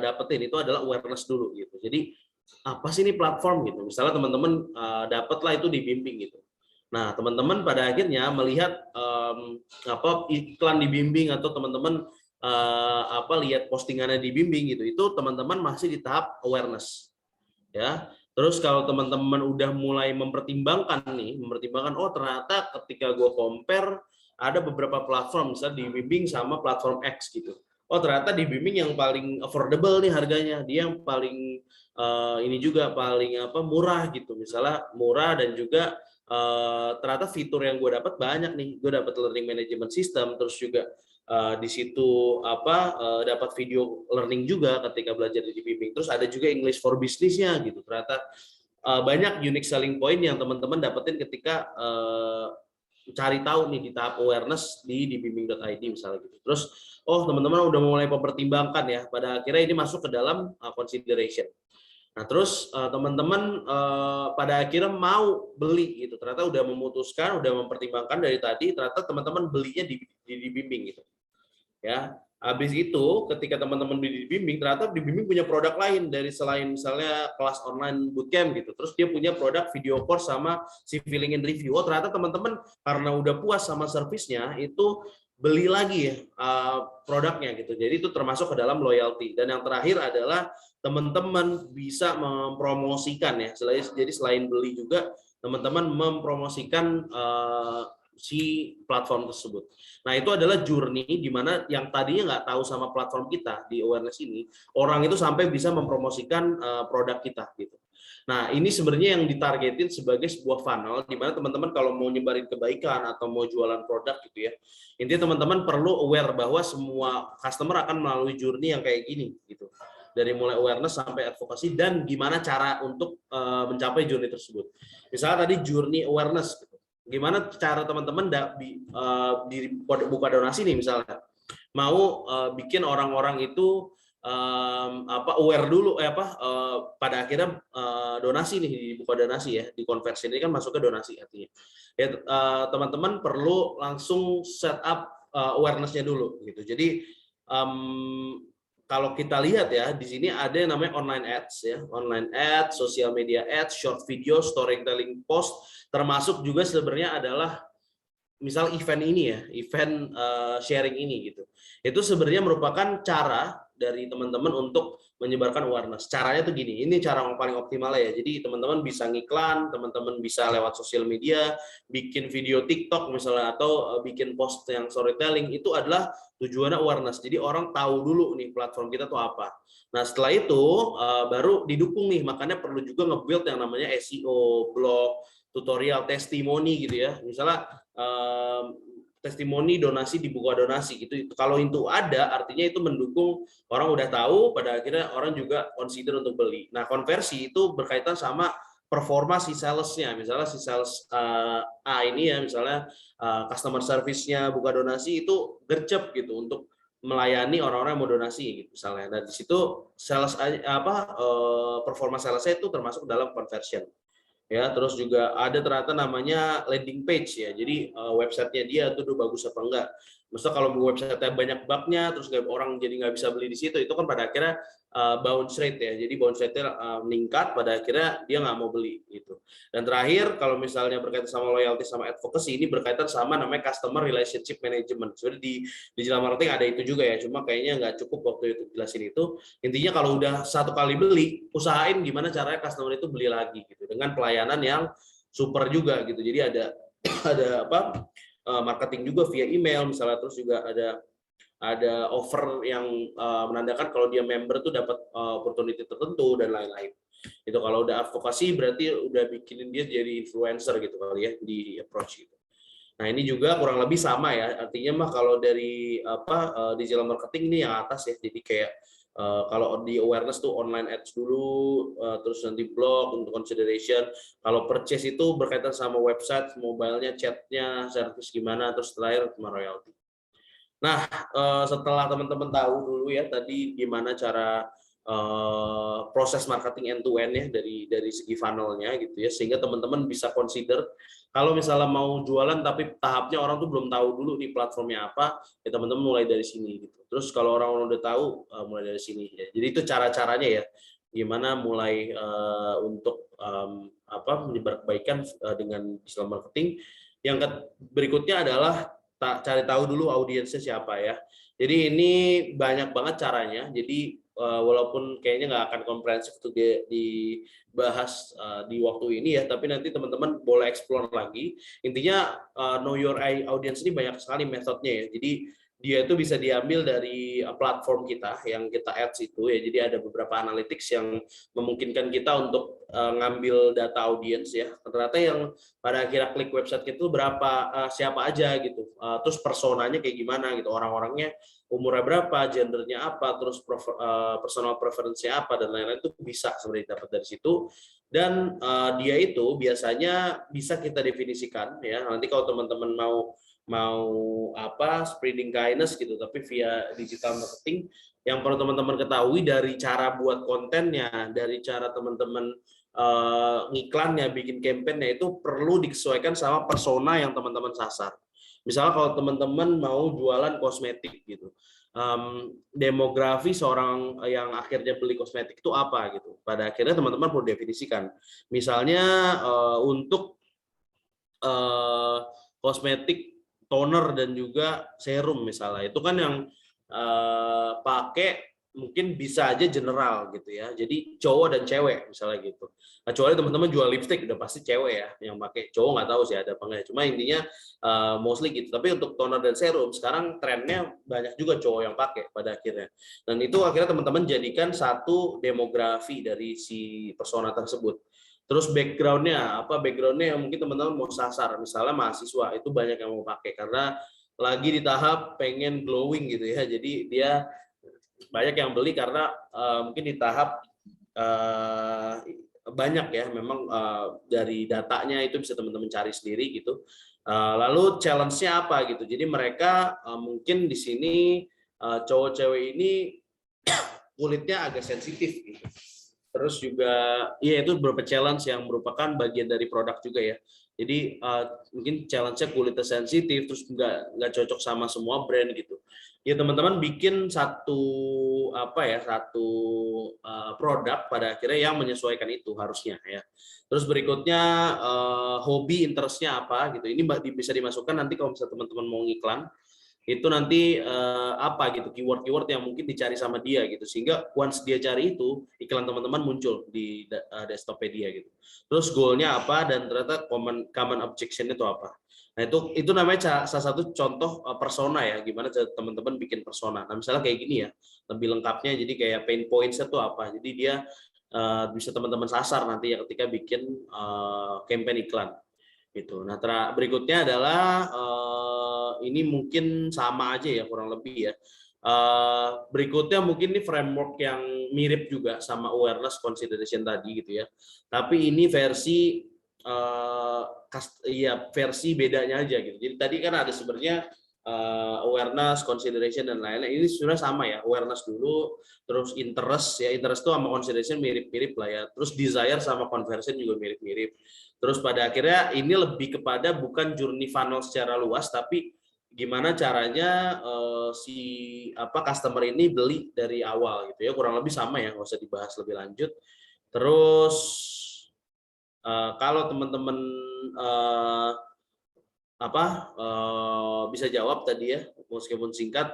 dapetin itu adalah awareness dulu gitu. Jadi apa sih ini platform gitu? Misalnya teman-teman dapatlah itu dibimbing gitu. Nah, teman-teman pada akhirnya melihat iklan dibimbing atau teman-teman lihat postingannya dibimbing gitu. Itu teman-teman masih di tahap awareness. Ya. Terus kalau teman-teman udah mulai mempertimbangkan ternyata ketika gue compare ada beberapa platform, misalnya dibimbing sama platform X gitu. Ternyata dibimbing yang paling affordable nih harganya, dia yang paling ini juga paling murah gitu. Misalnya murah dan juga ternyata fitur yang gue dapat banyak nih. Gue dapat learning management system, terus juga di situ dapat video learning juga ketika belajar di bimbing. Terus ada juga English for Business-nya gitu. Ternyata banyak unique selling point yang teman-teman dapetin ketika cari tahu nih di tahap awareness di bimbing.id misalnya gitu. Terus teman-teman udah mulai mempertimbangkan ya, pada akhirnya ini masuk ke dalam consideration. Nah, terus teman-teman pada akhirnya mau beli gitu. Ternyata udah memutuskan, udah mempertimbangkan dari tadi, ternyata teman-teman belinya dibimbing gitu. Ya. Habis itu ketika teman-teman dibimbing, ternyata dibimbing punya produk lain dari selain misalnya kelas online bootcamp gitu. Terus dia punya produk video course sama si feeling and review. Oh, ternyata teman-teman karena udah puas sama servisnya itu beli lagi ya produknya gitu. Jadi itu termasuk ke dalam loyalty. Dan yang terakhir adalah teman-teman bisa mempromosikan ya. Jadi selain beli juga teman-teman mempromosikan si platform tersebut. Nah, itu adalah journey di mana yang tadinya nggak tahu sama platform kita di awareness ini, orang itu sampai bisa mempromosikan produk kita gitu. Nah, ini sebenarnya yang ditargetin sebagai sebuah funnel di mana teman-teman kalau mau nyebarin kebaikan atau mau jualan produk gitu ya. Intinya teman-teman perlu aware bahwa semua customer akan melalui journey yang kayak gini gitu. Dari mulai awareness sampai advokasi dan gimana cara untuk mencapai journey tersebut. Misalnya tadi journey awareness gitu. Gimana cara teman-teman buka donasi nih misalnya. Mau bikin orang-orang itu aware dulu pada akhirnya donasi nih, dibuka donasi ya, di konversi ini kan masuk ke donasi artinya. Ya teman-teman perlu langsung set up awareness-nya dulu gitu. Jadi kalau kita lihat ya di sini ada yang namanya online ads ya, online ads, social media ads, short video, storytelling post, termasuk juga sebenarnya adalah misal event ini ya, event sharing ini gitu. Itu sebenarnya merupakan cara dari teman-teman untuk menyebarkan awareness. Caranya tuh gini, ini cara yang paling optimal ya. Jadi teman-teman bisa ngiklan, teman-teman bisa lewat sosial media, bikin video TikTok misalnya atau bikin post yang storytelling, itu adalah tujuannya awareness. Jadi orang tahu dulu nih platform kita tuh apa. Nah, setelah itu baru didukung nih, makanya perlu juga nge-build yang namanya SEO, blog, tutorial, testimoni gitu ya. Misalnya testimoni donasi dibuka donasi gitu. Kalau itu ada, artinya itu mendukung orang udah tahu, pada akhirnya orang juga consider untuk beli. Nah, konversi itu berkaitan sama performa si salesnya. Misalnya si sales A ini ya, misalnya customer service-nya buka donasi itu gercep gitu untuk melayani orang-orang yang mau donasi gitu misalnya. Nah, di situ sales performa salesnya itu termasuk dalam conversion. Ya, terus juga ada ternyata namanya landing page ya. Jadi websitenya dia tuh udah bagus apa enggak. Maksudnya kalau website-nya banyak bugnya, terus orang jadi nggak bisa beli di situ, itu kan pada akhirnya bounce rate ya. Jadi bounce rate-nya meningkat, pada akhirnya dia nggak mau beli gitu. Dan terakhir, kalau misalnya berkaitan sama loyalty sama advocacy, ini berkaitan sama namanya customer relationship management. Jadi di digital marketing ada itu juga ya. Cuma kayaknya nggak cukup waktu itu jelasin itu. Intinya kalau udah satu kali beli, usahain gimana caranya customer itu beli lagi gitu dengan pelayanan yang super juga gitu. Jadi ada marketing juga via email misalnya, terus juga ada offer yang menandakan kalau dia member tuh dapat opportunity tertentu dan lain-lain. Itu kalau udah advokasi berarti udah bikinin dia jadi influencer gitu kali ya di approach gitu. Nah, ini juga kurang lebih sama ya. Artinya mah kalau dari digital marketing ini yang atas ya. Jadi kayak kalau di awareness tuh online ads dulu, terus nanti blog untuk consideration. Kalau purchase itu berkaitan sama website, mobile-nya, chat-nya, service gimana, terus terakhir sama royalty. Nah, setelah teman-teman tahu dulu ya tadi gimana cara proses marketing end to end ya dari segi funnelnya gitu ya, sehingga teman-teman bisa consider kalau misalnya mau jualan tapi tahapnya orang tuh belum tahu dulu nih platformnya apa, ya teman-teman mulai dari sini gitu. Terus kalau orang udah tahu mulai dari sini ya. Jadi itu cara-caranya ya, gimana mulai untuk menyebar kebaikan dengan digital marketing. Yang berikutnya adalah cari tahu dulu audiensnya siapa ya. Jadi ini banyak banget caranya. Jadi walaupun kayaknya nggak akan komprehensif untuk dibahas di waktu ini ya, tapi nanti teman-teman boleh explore lagi. Intinya know your audience ini banyak sekali metodenya ya. Jadi dia itu bisa diambil dari platform kita yang kita ads itu ya. Jadi ada beberapa analytics yang memungkinkan kita untuk ngambil data audience ya. Ternyata yang pada akhirnya klik website itu berapa, siapa aja gitu. Terus personanya kayak gimana gitu, orang-orangnya umurnya berapa, gendernya apa, terus personal preference-nya apa dan lain-lain, itu bisa sebenarnya dapat dari situ. Dan dia itu biasanya bisa kita definisikan ya. Nanti kalau teman-teman mau spreading kindness gitu tapi via digital marketing, yang perlu teman-teman ketahui dari cara buat kontennya, dari cara teman-teman ngiklannya, bikin campaign-nya itu perlu disesuaikan sama persona yang teman-teman sasar. Misalnya kalau teman-teman mau jualan kosmetik gitu, demografi seorang yang akhirnya beli kosmetik itu apa gitu. Pada akhirnya teman-teman perlu definisikan. Misalnya untuk kosmetik toner dan juga serum misalnya, itu kan yang pakai mungkin bisa aja general gitu ya, jadi cowok dan cewek misalnya gitu. Kecuali teman-teman jual lipstick udah pasti cewek ya yang pakai, cowok nggak tahu sih ada apa enggak, cuma intinya mostly gitu. Tapi untuk toner dan serum sekarang trennya banyak juga cowok yang pakai pada akhirnya, dan itu akhirnya teman-teman jadikan satu demografi dari si persona tersebut. Terus backgroundnya apa, backgroundnya yang mungkin teman-teman mau sasar, misalnya mahasiswa itu banyak yang mau pakai karena lagi di tahap pengen glowing gitu ya, jadi dia banyak yang beli karena mungkin di tahap banyak ya, memang dari datanya itu bisa teman-teman cari sendiri gitu. Lalu challenge-nya apa gitu, jadi mereka mungkin di sini cowok cewek ini kulitnya agak sensitif gitu. Terus juga iya itu beberapa challenge yang merupakan bagian dari produk juga ya. Jadi mungkin challenge-nya kulitnya sensitif, terus nggak cocok sama semua brand gitu. Ya teman-teman bikin satu produk pada akhirnya yang menyesuaikan itu harusnya ya. Terus berikutnya hobi interestnya apa gitu. Ini bisa dimasukkan nanti kalau misalnya teman-teman mau ngiklan, itu nanti apa gitu, keyword-keyword yang mungkin dicari sama dia gitu, sehingga once dia cari itu iklan teman-teman muncul di desktopnya dia gitu. Terus goalnya apa dan ternyata common objection itu apa. Nah itu namanya salah satu contoh persona ya, gimana teman-teman bikin persona. Nah misalnya kayak gini ya, lebih lengkapnya jadi kayak pain points-nya itu apa, jadi dia bisa teman-teman sasar nanti ya ketika bikin campaign iklan gitu. Nah berikutnya adalah ini mungkin sama aja ya kurang lebih ya. Berikutnya mungkin ini framework yang mirip juga sama awareness consideration tadi gitu ya. Tapi ini versi versi bedanya aja gitu. Jadi tadi kan ada sebenarnya awareness, consideration dan lain-lain. Ini sebenarnya sama ya, awareness dulu, terus interest ya, interest itu sama consideration mirip-mirip lah ya. Terus desire sama conversion juga mirip-mirip. Terus pada akhirnya ini lebih kepada bukan journey funnel secara luas, tapi gimana caranya customer ini beli dari awal gitu ya, kurang lebih sama ya, nggak usah dibahas lebih lanjut. Terus kalau teman-teman bisa jawab tadi ya, meskipun singkat,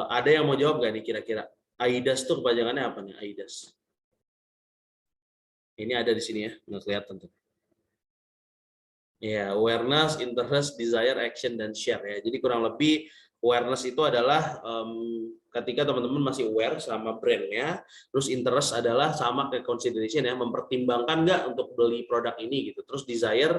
ada yang mau jawab nggak nih kira-kira? AIDAS itu kepanjangannya apa nih, AIDAS? Ini ada di sini ya, nggak kelihatan tuh. Ya, awareness, interest, desire, action, dan share ya. Jadi kurang lebih awareness itu adalah ketika teman-teman masih aware sama brandnya, terus interest adalah sama kayak consideration ya, mempertimbangkan nggak untuk beli produk ini gitu. Terus desire,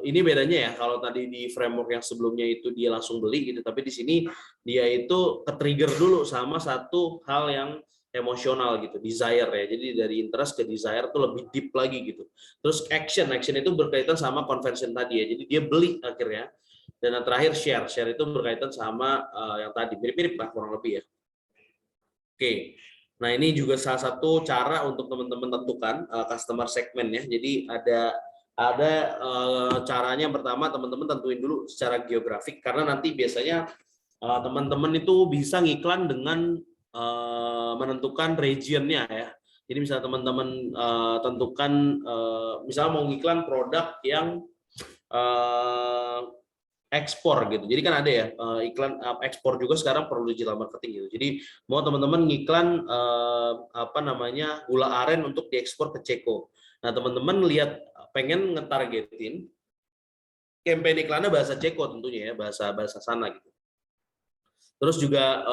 ini bedanya ya, kalau tadi di framework yang sebelumnya itu dia langsung beli gitu, tapi di sini dia itu ke-trigger dulu sama satu hal yang emosional gitu, desire ya. Jadi dari interest ke desire tuh lebih deep lagi gitu. Terus action itu berkaitan sama conversion tadi ya. Jadi dia beli akhirnya. Dan yang terakhir share itu berkaitan sama yang tadi, mirip-mirip lah kurang lebih ya. Oke. Nah, ini juga salah satu cara untuk teman-teman tentukan customer segment ya. Jadi ada caranya. Yang pertama teman-teman tentuin dulu secara geografik, karena nanti biasanya teman-teman itu bisa ngiklan dengan menentukan regionnya ya. Jadi misalnya teman-teman tentukan misalnya mau ngiklan produk yang ekspor gitu. Jadi kan ada ya iklan ekspor juga sekarang perlu digital marketing gitu. Jadi mau teman-teman ngiklan gula aren untuk diekspor ke Ceko. Nah, teman-teman lihat pengen ngetargetin campaign iklannya bahasa Ceko tentunya ya, bahasa sana gitu. Terus juga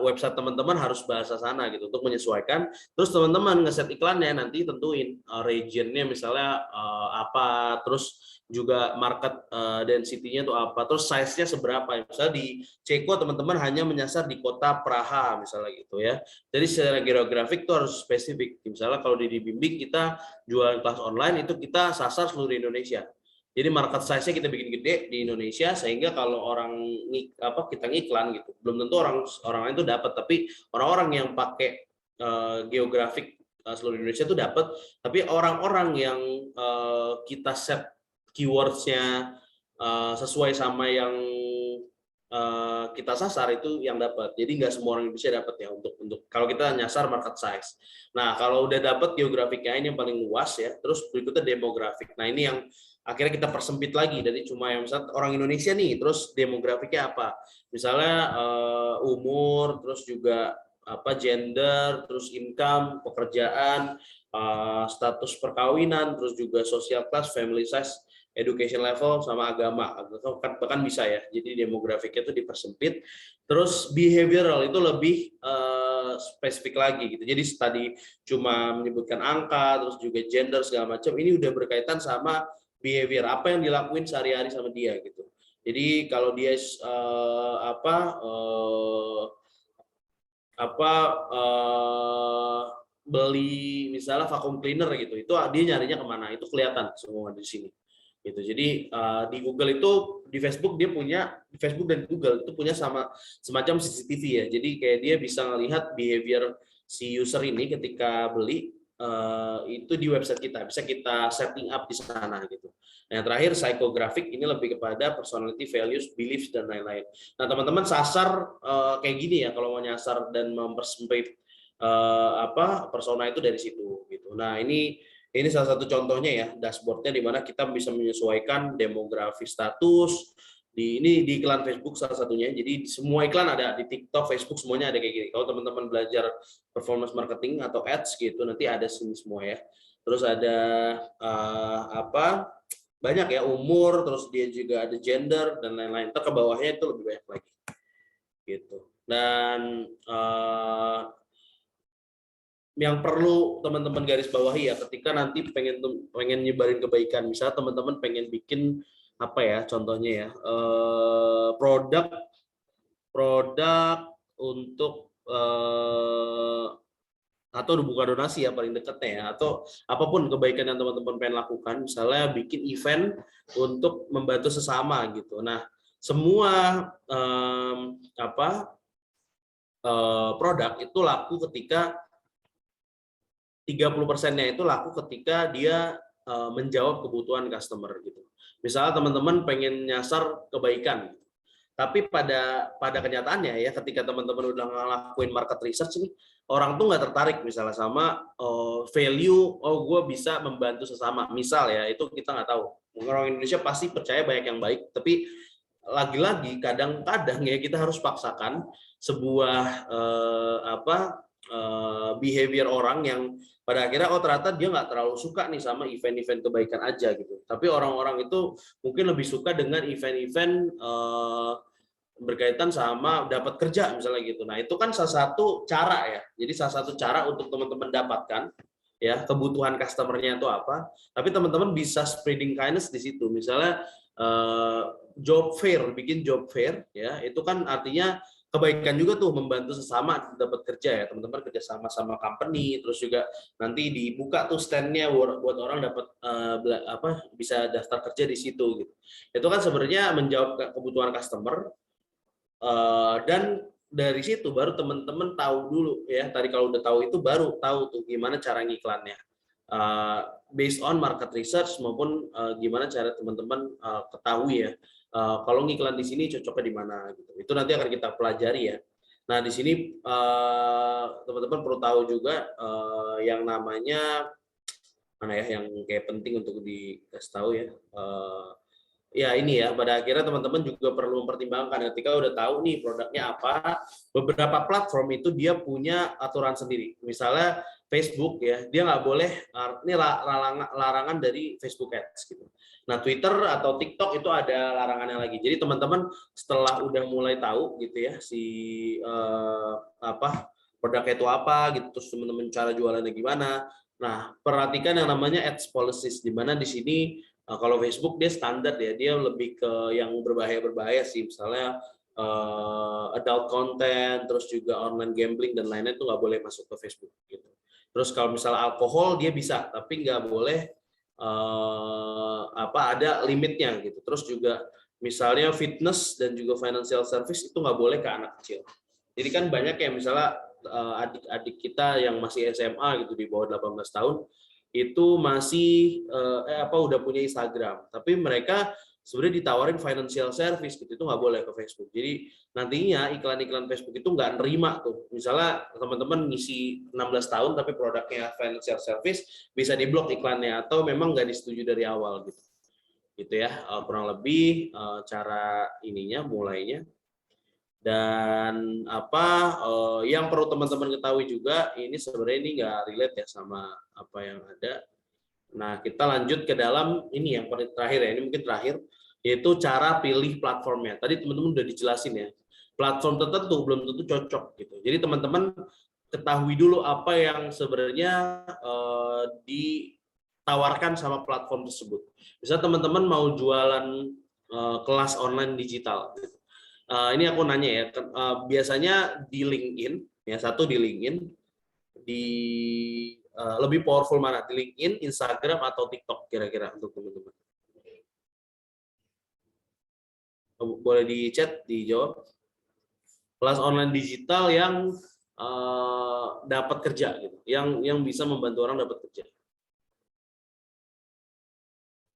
website teman-teman harus bahasa sana gitu untuk menyesuaikan. Terus teman-teman ngeset iklannya nanti tentuin regionnya misalnya apa, terus juga market density-nya itu apa, terus size-nya seberapa. Misalnya di Ceko teman-teman hanya menyasar di kota Praha misalnya gitu ya. Jadi secara geografik itu harus spesifik. Misalnya kalau di Bimbing kita jualan kelas online itu kita sasar seluruh Indonesia. Jadi market size-nya kita bikin gede di Indonesia sehingga kalau orang kita ngiklan gitu, belum tentu orang lain itu dapat, tapi orang-orang yang pakai geografik seluruh Indonesia itu dapat, tapi orang-orang yang kita set keywords-nya sesuai sama yang kita sasar itu yang dapat. Jadi nggak semua orang Indonesia dapat ya untuk kalau kita nyasar market size. Nah, kalau udah dapat geografiknya ini yang paling luas ya, terus berikutnya demografik. Nah, ini yang akhirnya kita persempit lagi dari cuma yang misalnya orang Indonesia nih, terus demografiknya apa? Misalnya umur, terus juga gender, terus income, pekerjaan, status perkawinan, terus juga social class, family size, education level, sama agama, bahkan bisa ya. Jadi demografiknya itu dipersempit. Terus behavioral itu lebih spesifik lagi gitu. Jadi tadi cuma menyebutkan angka, terus juga gender segala macam. Ini udah berkaitan sama behavior, apa yang dilakuin sehari-hari sama dia gitu. Jadi kalau dia beli misalnya vacuum cleaner gitu, itu dia nyarinya kemana, itu kelihatan semua di sini gitu. Jadi di Google itu, di Facebook dia punya, di Facebook dan Google itu punya semacam CCTV ya. Jadi kayak dia bisa melihat behavior si user ini ketika beli itu di website kita, bisa kita setting up di sana gitu. Nah, yang terakhir psychographic, ini lebih kepada personality, values, beliefs dan lain-lain. Nah, teman-teman sasar kayak gini ya kalau mau nyasar dan mempersempit persona itu dari situ gitu. Nah, ini salah satu contohnya ya, dashboardnya di mana kita bisa menyesuaikan demografi status. Ini di iklan Facebook salah satunya. Jadi semua iklan ada di TikTok, Facebook, semuanya ada kayak gini. Kalau teman-teman belajar performance marketing atau ads gitu, nanti ada sini semua ya. Terus ada banyak ya, umur, terus dia juga ada gender dan lain-lain. Ke bawahnya itu lebih banyak lagi gitu. Dan yang perlu teman-teman garis bawahi ya ketika nanti pengen nyebarin kebaikan, misalnya teman-teman pengen bikin contohnya ya, produk untuk atau buka donasi ya paling dekatnya ya, atau apapun kebaikan yang teman-teman pengen lakukan, misalnya bikin event untuk membantu sesama gitu. Nah, semua produk itu laku ketika 30%-nya itu laku ketika dia menjawab kebutuhan customer gitu. Misalnya teman-teman pengen nyasar kebaikan, tapi pada kenyataannya ya ketika teman-teman udah ngelakuin market research nih, orang tuh nggak tertarik misalnya sama value, gue bisa membantu sesama. Misal ya, itu kita nggak tahu. Orang Indonesia pasti percaya banyak yang baik, tapi lagi-lagi kadang-kadang ya kita harus paksakan sebuah behavior orang yang pada akhirnya ternyata dia nggak terlalu suka nih sama event-event kebaikan aja gitu. Tapi orang-orang itu mungkin lebih suka dengan event-event berkaitan sama dapat kerja misalnya gitu. Nah, itu kan salah satu cara ya. Jadi salah satu cara untuk teman-teman dapatkan ya kebutuhan customer-nya itu apa. Tapi teman-teman bisa spreading kindness di situ. Misalnya job fair, bikin job fair ya. Itu kan artinya kebaikan juga tuh, membantu sesama dapat kerja ya, teman-teman kerja sama company, terus juga nanti dibuka tuh stand-nya buat orang dapat bisa daftar kerja di situ gitu. Itu kan sebenarnya menjawab kebutuhan customer, dan dari situ baru teman-teman tahu dulu ya, tadi kalau udah tahu itu baru tahu tuh gimana cara ngiklannya, based on market research maupun gimana cara teman-teman ketahui ya. Kalau ngiklan di sini cocoknya di mana gitu. Itu nanti akan kita pelajari ya. Nah, di sini teman-teman perlu tahu juga yang namanya mana ya, yang kayak penting untuk dikasih tahu ya. Ya ini ya, pada akhirnya teman-teman juga perlu mempertimbangkan ketika udah tahu nih produknya apa, beberapa platform itu dia punya aturan sendiri. Misalnya Facebook ya, dia nggak boleh, ini larangan dari Facebook Ads gitu. Nah, Twitter atau TikTok itu ada larangannya lagi. Jadi teman-teman setelah udah mulai tahu gitu ya produknya itu apa gitu, terus teman-teman cara jualannya gimana. Nah, perhatikan yang namanya ads policies, di mana di sini kalau Facebook dia standar ya, dia lebih ke yang berbahaya sih, misalnya adult content, terus juga online gambling dan lainnya itu nggak boleh masuk ke Facebook gitu. Terus kalau misalnya alkohol dia bisa, tapi nggak boleh ada limitnya gitu. Terus juga misalnya fitness dan juga financial service itu nggak boleh ke anak kecil. Jadi kan banyak yang misalnya adik-adik kita yang masih SMA gitu di bawah 18 tahun itu masih udah punya Instagram, tapi mereka sebenarnya ditawarin financial service gitu, itu nggak boleh ke Facebook. Jadi nantinya iklan-iklan Facebook itu nggak nerima tuh. Misalnya teman-teman ngisi 16 tahun tapi produknya financial service, bisa diblok iklannya atau memang nggak disetujui dari awal gitu. Gitu ya, kurang lebih cara ininya mulainya. Dan yang perlu teman-teman ketahui juga, ini sebenarnya ini nggak relate ya sama apa yang ada. Nah, kita lanjut ke dalam ini yang terakhir ya, ini mungkin terakhir, yaitu cara pilih platformnya. Tadi teman-teman udah dijelasin ya, platform tertentu belum tentu cocok gitu. Jadi teman-teman ketahui dulu apa yang sebenarnya ditawarkan sama platform tersebut. Bisa teman-teman mau jualan kelas online digital. Ini aku nanya ya, biasanya di LinkedIn, ya satu di LinkedIn, di lebih powerful mana, di LinkedIn, Instagram, atau TikTok kira-kira untuk teman-teman? Boleh di chat, dijawab. Kelas online digital yang dapat kerja gitu, yang bisa membantu orang dapat kerja.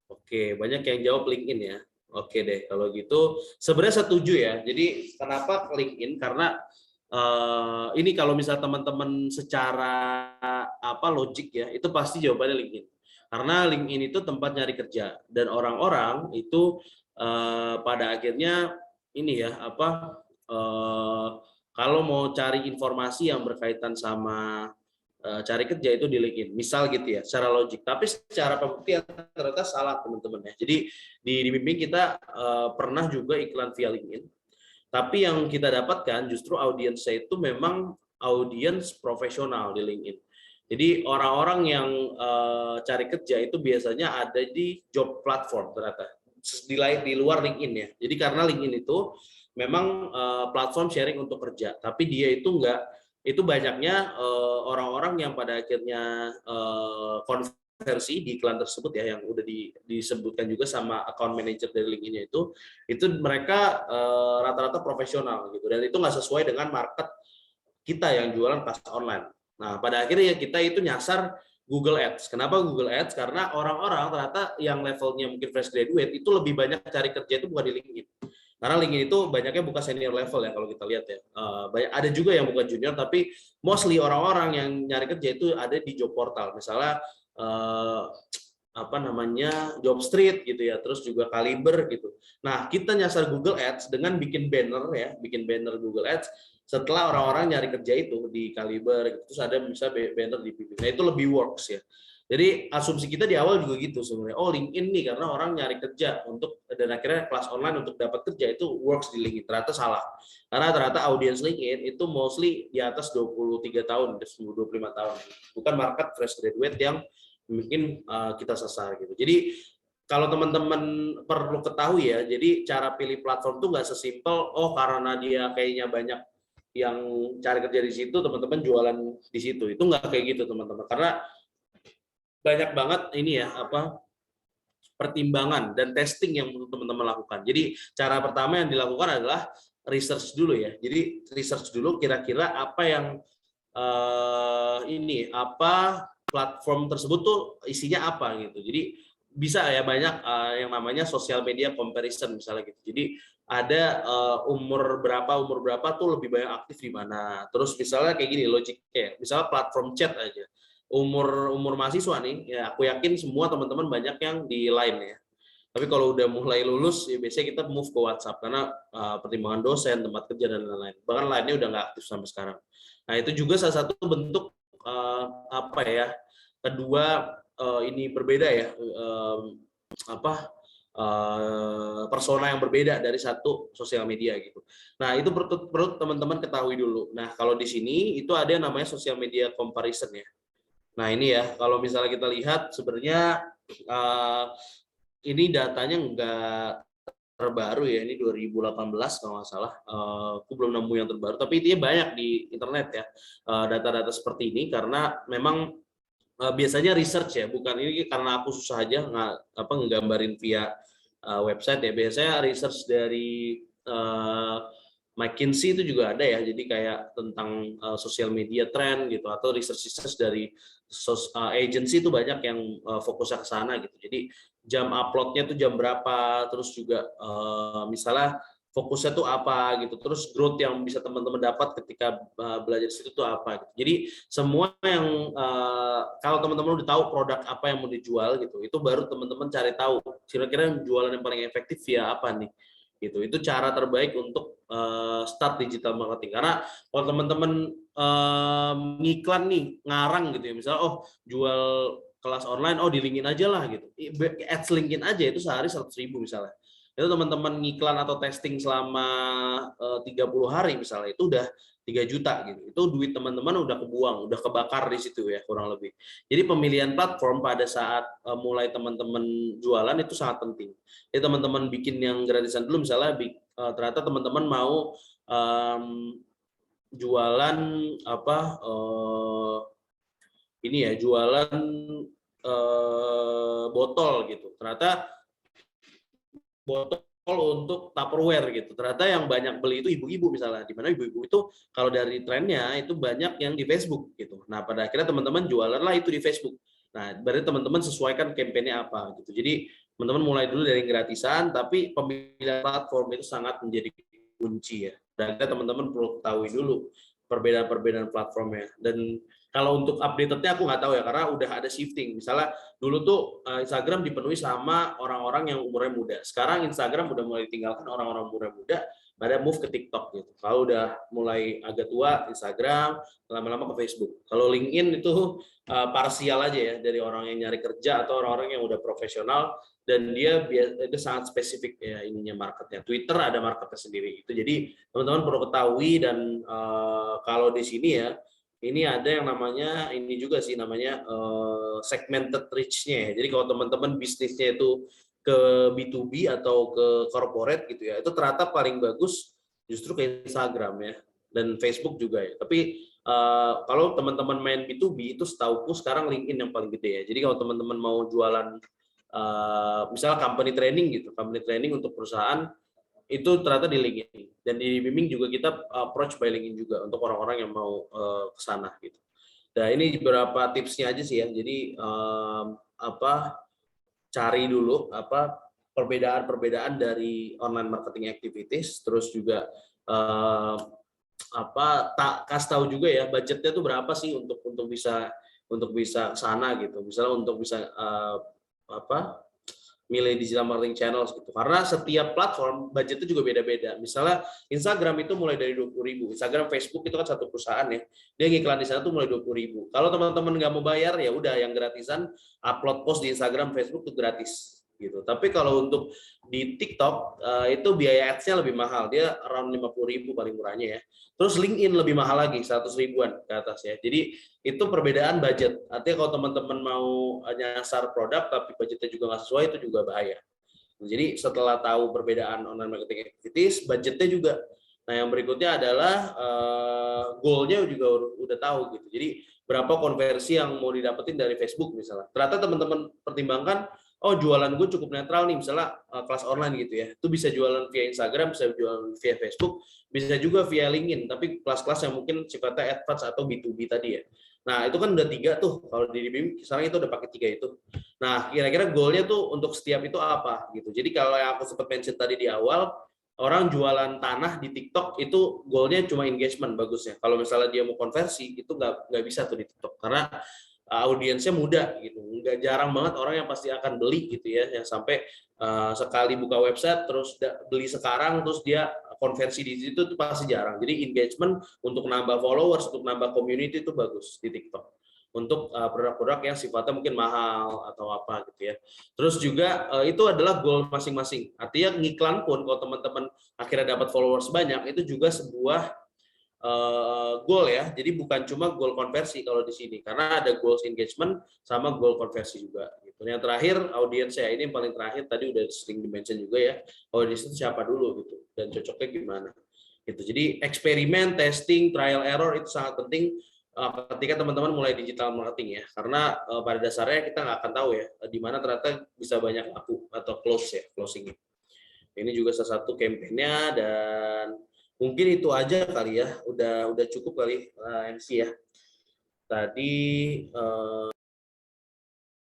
Oke, banyak yang jawab LinkedIn ya. Oke deh, kalau gitu sebenarnya setuju ya. Jadi kenapa LinkedIn? Karena ini kalau misal teman-teman secara logik ya, itu pasti jawabannya LinkedIn. Karena LinkedIn itu tempat nyari kerja dan orang-orang itu pada akhirnya ini ya kalau mau cari informasi yang berkaitan sama cari kerja itu di LinkedIn, misal gitu ya, secara logik. Tapi secara pembuktian ternyata salah teman-teman ya. Jadi di bimbing kita pernah juga iklan via LinkedIn, tapi yang kita dapatkan justru audiensnya itu memang audiens profesional di LinkedIn. Jadi orang-orang yang cari kerja itu biasanya ada di job platform ternyata di luar LinkedIn ya. Jadi karena LinkedIn itu memang platform sharing untuk kerja, tapi dia itu enggak, itu banyaknya orang-orang yang pada akhirnya konversi di iklan tersebut ya, yang udah disebutkan juga sama account manager dari LinkedIn itu mereka rata-rata profesional gitu, dan itu nggak sesuai dengan market kita yang jualan kelas online. Nah, pada akhirnya kita itu nyasar Google Ads. Kenapa Google Ads? Karena orang-orang ternyata yang levelnya mungkin fresh graduate itu lebih banyak cari kerja itu bukan di LinkedIn. Karena LinkedIn itu banyaknya bukan senior level ya kalau kita lihat ya. Ada juga yang bukan junior, tapi mostly orang-orang yang nyari kerja itu ada di job portal. Misalnya Job Street gitu ya, terus juga Kaliber gitu. Nah, kita nyasar Google Ads dengan bikin banner ya, bikin banner Google Ads setelah orang-orang nyari kerja itu di Kaliber gitu. Terus ada misalnya banner di PPT. Nah, itu lebih works ya. Jadi asumsi kita di awal juga gitu sebenarnya. Oh, LinkedIn nih karena orang nyari kerja dan akhirnya kelas online untuk dapat kerja itu works di LinkedIn. Ternyata salah. Karena ternyata audiens LinkedIn itu mostly di atas 23 tahun, 25 tahun. Bukan market fresh graduate yang mungkin kita sasar gitu. Jadi kalau teman-teman perlu ketahui ya, jadi cara pilih platform tuh nggak sesimpel karena dia kayaknya banyak yang cari kerja di situ, teman-teman jualan di situ. Itu nggak kayak gitu teman-teman, karena banyak banget ini ya pertimbangan dan testing yang perlu teman-teman lakukan. Jadi cara pertama yang dilakukan adalah research dulu ya. Jadi research dulu kira-kira apa yang platform tersebut tuh isinya apa gitu. Jadi bisa ya banyak yang namanya social media comparison misalnya gitu. Jadi ada umur berapa tuh lebih banyak aktif di mana. Terus misalnya kayak gini logiknya, misalnya platform chat aja. Umur mahasiswa nih, ya aku yakin semua teman-teman banyak yang di Line ya. Tapi kalau udah mulai lulus, ya biasanya kita move ke WhatsApp karena pertimbangan dosen, tempat kerja dan lain-lain. Bahkan lainnya udah nggak aktif sampai sekarang. Nah itu juga salah satu bentuk kedua ini berbeda ya persona yang berbeda dari satu sosial media gitu. Nah itu perlu teman-teman ketahui dulu. Nah kalau di sini itu ada yang namanya social media comparison ya. Nah ini ya kalau misalnya kita lihat sebenarnya ini datanya nggak terbaru ya, ini 2018 kalau nggak salah. Aku belum nemu yang terbaru, tapi intinya banyak di internet ya data-data seperti ini karena memang biasanya research ya, bukan ini karena aku susah aja ngegambarin via website ya. Biasanya research dari McKinsey itu juga ada ya, jadi kayak tentang social media trend gitu, atau research dari agency itu banyak yang fokusnya ke sana gitu. Jadi jam uploadnya tuh jam berapa, terus juga misalnya fokusnya tuh apa gitu, terus growth yang bisa teman-teman dapat ketika belajar di situ tuh apa gitu. Jadi semua yang kalau teman-teman udah tahu produk apa yang mau dijual gitu, itu baru teman-teman cari tahu kira-kira jualan yang paling efektif via apa nih gitu. Itu cara terbaik untuk start digital marketing. Karena kalau teman-teman ngiklan nih, ngarang gitu ya, misalnya jual kelas online, di LinkedIn aja lah gitu, ads LinkedIn aja itu sehari 100.000 misalnya, itu teman-teman ngiklan atau testing selama 30 hari misalnya, itu udah 3 juta gitu. Itu duit teman-teman udah kebuang, udah kebakar di situ ya kurang lebih. Jadi pemilihan platform pada saat mulai teman-teman jualan itu sangat penting. Jadi teman-teman bikin yang gratisan dulu, misalnya ternyata teman-teman mau jualan ini ya, jualan botol gitu. Ternyata botol untuk Tupperware gitu. Ternyata yang banyak beli itu ibu-ibu misalnya, di mana ibu-ibu itu kalau dari trennya itu banyak yang di Facebook gitu. Nah, pada akhirnya teman-teman jualan lah itu di Facebook. Nah, berarti teman-teman sesuaikan kampanye apa gitu. Jadi teman-teman mulai dulu dari gratisan, tapi pemilihan platform itu sangat menjadi kunci ya. Dan teman-teman perlu ketahui dulu perbedaan-perbedaan platformnya. Dan kalau untuk update-nya aku nggak tahu ya, karena udah ada shifting. Misalnya dulu tuh Instagram dipenuhi sama orang-orang yang umurnya muda. Sekarang Instagram udah mulai ditinggalkan orang-orang umurnya muda, pada move ke TikTok gitu. Kalau udah mulai agak tua, Instagram, lama-lama ke Facebook. Kalau LinkedIn itu parsial aja ya, dari orang yang nyari kerja atau orang-orang yang udah profesional, dan dia sangat spesifik ya ininya marketnya. Twitter ada marketnya sendiri. Itu jadi teman-teman perlu ketahui. Dan kalau di sini ya, ini ada yang namanya, ini juga sih namanya segmented reach-nya ya. Jadi kalau teman-teman bisnisnya itu ke B2B atau ke corporate gitu ya, itu ternyata paling bagus justru ke Instagram ya, dan Facebook juga ya. Tapi kalau teman-teman main B2B itu setauku sekarang LinkedIn yang paling gede ya. Jadi kalau teman-teman mau jualan misalnya company training untuk perusahaan, itu ternyata di LinkedIn. Dan di bimbing juga kita approach by LinkedIn juga untuk orang-orang yang mau ke sana gitu. Nah, ini beberapa tipsnya aja sih ya. Jadi cari dulu perbedaan-perbedaan dari online marketing activities, terus juga kasih tahu juga ya budgetnya tuh berapa sih untuk bisa sana gitu. Misalnya untuk bisa milih digital marketing channels gitu. Karena setiap platform budgetnya juga beda-beda. Misalnya Instagram itu mulai dari 20.000. Instagram, Facebook itu kan satu perusahaan ya. Dia ngiklan di sana tuh mulai 20.000. Kalau teman-teman nggak mau bayar ya udah yang gratisan, upload post di Instagram, Facebook itu gratis gitu. Tapi kalau untuk di TikTok itu biaya ads-nya lebih mahal. Dia around 50.000 paling murahnya ya. Terus LinkedIn lebih mahal lagi, 100 ribuan ke atas ya. Jadi itu perbedaan budget. Artinya kalau teman-teman mau nyasar produk tapi budgetnya juga nggak sesuai, itu juga bahaya. Jadi setelah tahu perbedaan online marketing activities, budgetnya juga. Nah, yang berikutnya adalah goal-nya juga udah tahu gitu. Jadi berapa konversi yang mau didapetin dari Facebook misalnya. Ternyata teman-teman pertimbangkan, jualan gue cukup netral nih, misalnya kelas online gitu ya. Itu bisa jualan via Instagram, bisa jualan via Facebook, bisa juga via LinkedIn, tapi kelas-kelas yang mungkin sifatnya advance atau B2B tadi ya. Nah, itu kan udah 3 tuh. Kalau di BIM sekarang itu udah pakai 3 itu. Nah, kira-kira goalnya tuh untuk setiap itu apa gitu. Jadi kalau yang aku sempat mention tadi di awal, orang jualan tanah di TikTok itu goalnya cuma engagement bagusnya. Kalau misalnya dia mau konversi, itu nggak bisa tuh di TikTok. Karena audiensnya muda gitu, nggak jarang banget orang yang pasti akan beli gitu ya, yang sampai sekali buka website terus beli sekarang terus dia konversi di situ itu pasti jarang. Jadi engagement untuk nambah followers, untuk nambah community itu bagus di TikTok untuk produk-produk yang sifatnya mungkin mahal atau apa gitu ya. Terus juga itu adalah goal masing-masing. Artinya ngiklan pun kalau teman-teman akhirnya dapat followers banyak, itu juga sebuah goal ya. Jadi bukan cuma goal konversi kalau di sini, karena ada goals engagement sama goal konversi juga gitu. Yang terakhir audiens ya, ini yang paling terakhir tadi udah sering dimention juga ya, audiens itu siapa dulu gitu dan cocoknya gimana gitu. Jadi eksperimen, testing, trial error itu sangat penting ketika teman-teman mulai digital marketing ya, karena pada dasarnya kita nggak akan tahu ya di mana ternyata bisa banyak laku atau closing. Ini juga salah satu kampanye dan mungkin itu aja kali ya, udah cukup kali MC ya. Tadi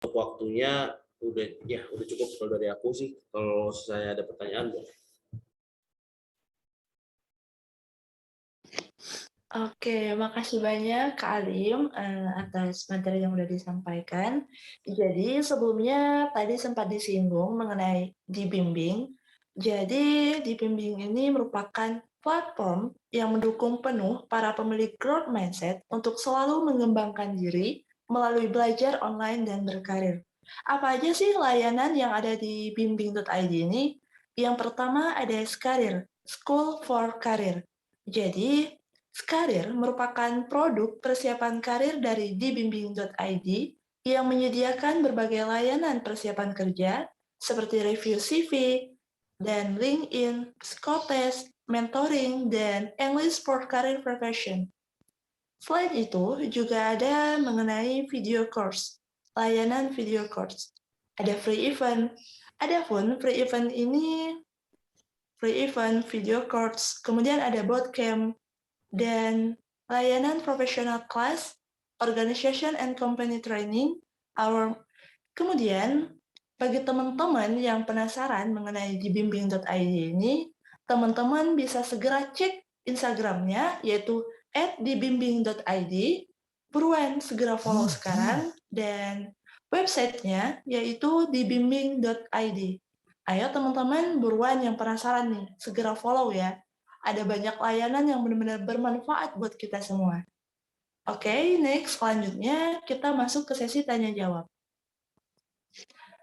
untuk waktunya udah cukup kalau dari aku sih. Kalau saya ada pertanyaan boleh. Oke, makasih banyak Kak Alim atas materi yang sudah disampaikan. Jadi sebelumnya tadi sempat disinggung mengenai dibimbing. Jadi dibimbing ini merupakan platform yang mendukung penuh para pemilik growth mindset untuk selalu mengembangkan diri melalui belajar online dan berkarir. Apa aja sih layanan yang ada di bimbing.id ini? Yang pertama ada Skarir, School for Career. Jadi, Skarir merupakan produk persiapan karir dari dibimbing.id yang menyediakan berbagai layanan persiapan kerja seperti review CV, dan LinkedIn, psikotest, mentoring, dan English for Career Profession. Selain itu, juga ada mengenai video course, layanan video course. Ada free event. Adapun free event ini free event, video course, kemudian ada bootcamp, dan layanan professional class, organization and company training, kemudian bagi teman-teman yang penasaran mengenai dibimbing.id ini, teman-teman bisa segera cek Instagramnya yaitu @dibimbing.id, buruan segera follow sekarang, dan websitenya yaitu dibimbing.id. Ayo teman-teman buruan yang penasaran nih, segera follow ya. Ada banyak layanan yang benar-benar bermanfaat buat kita semua. Oke, next selanjutnya kita masuk ke sesi tanya-jawab.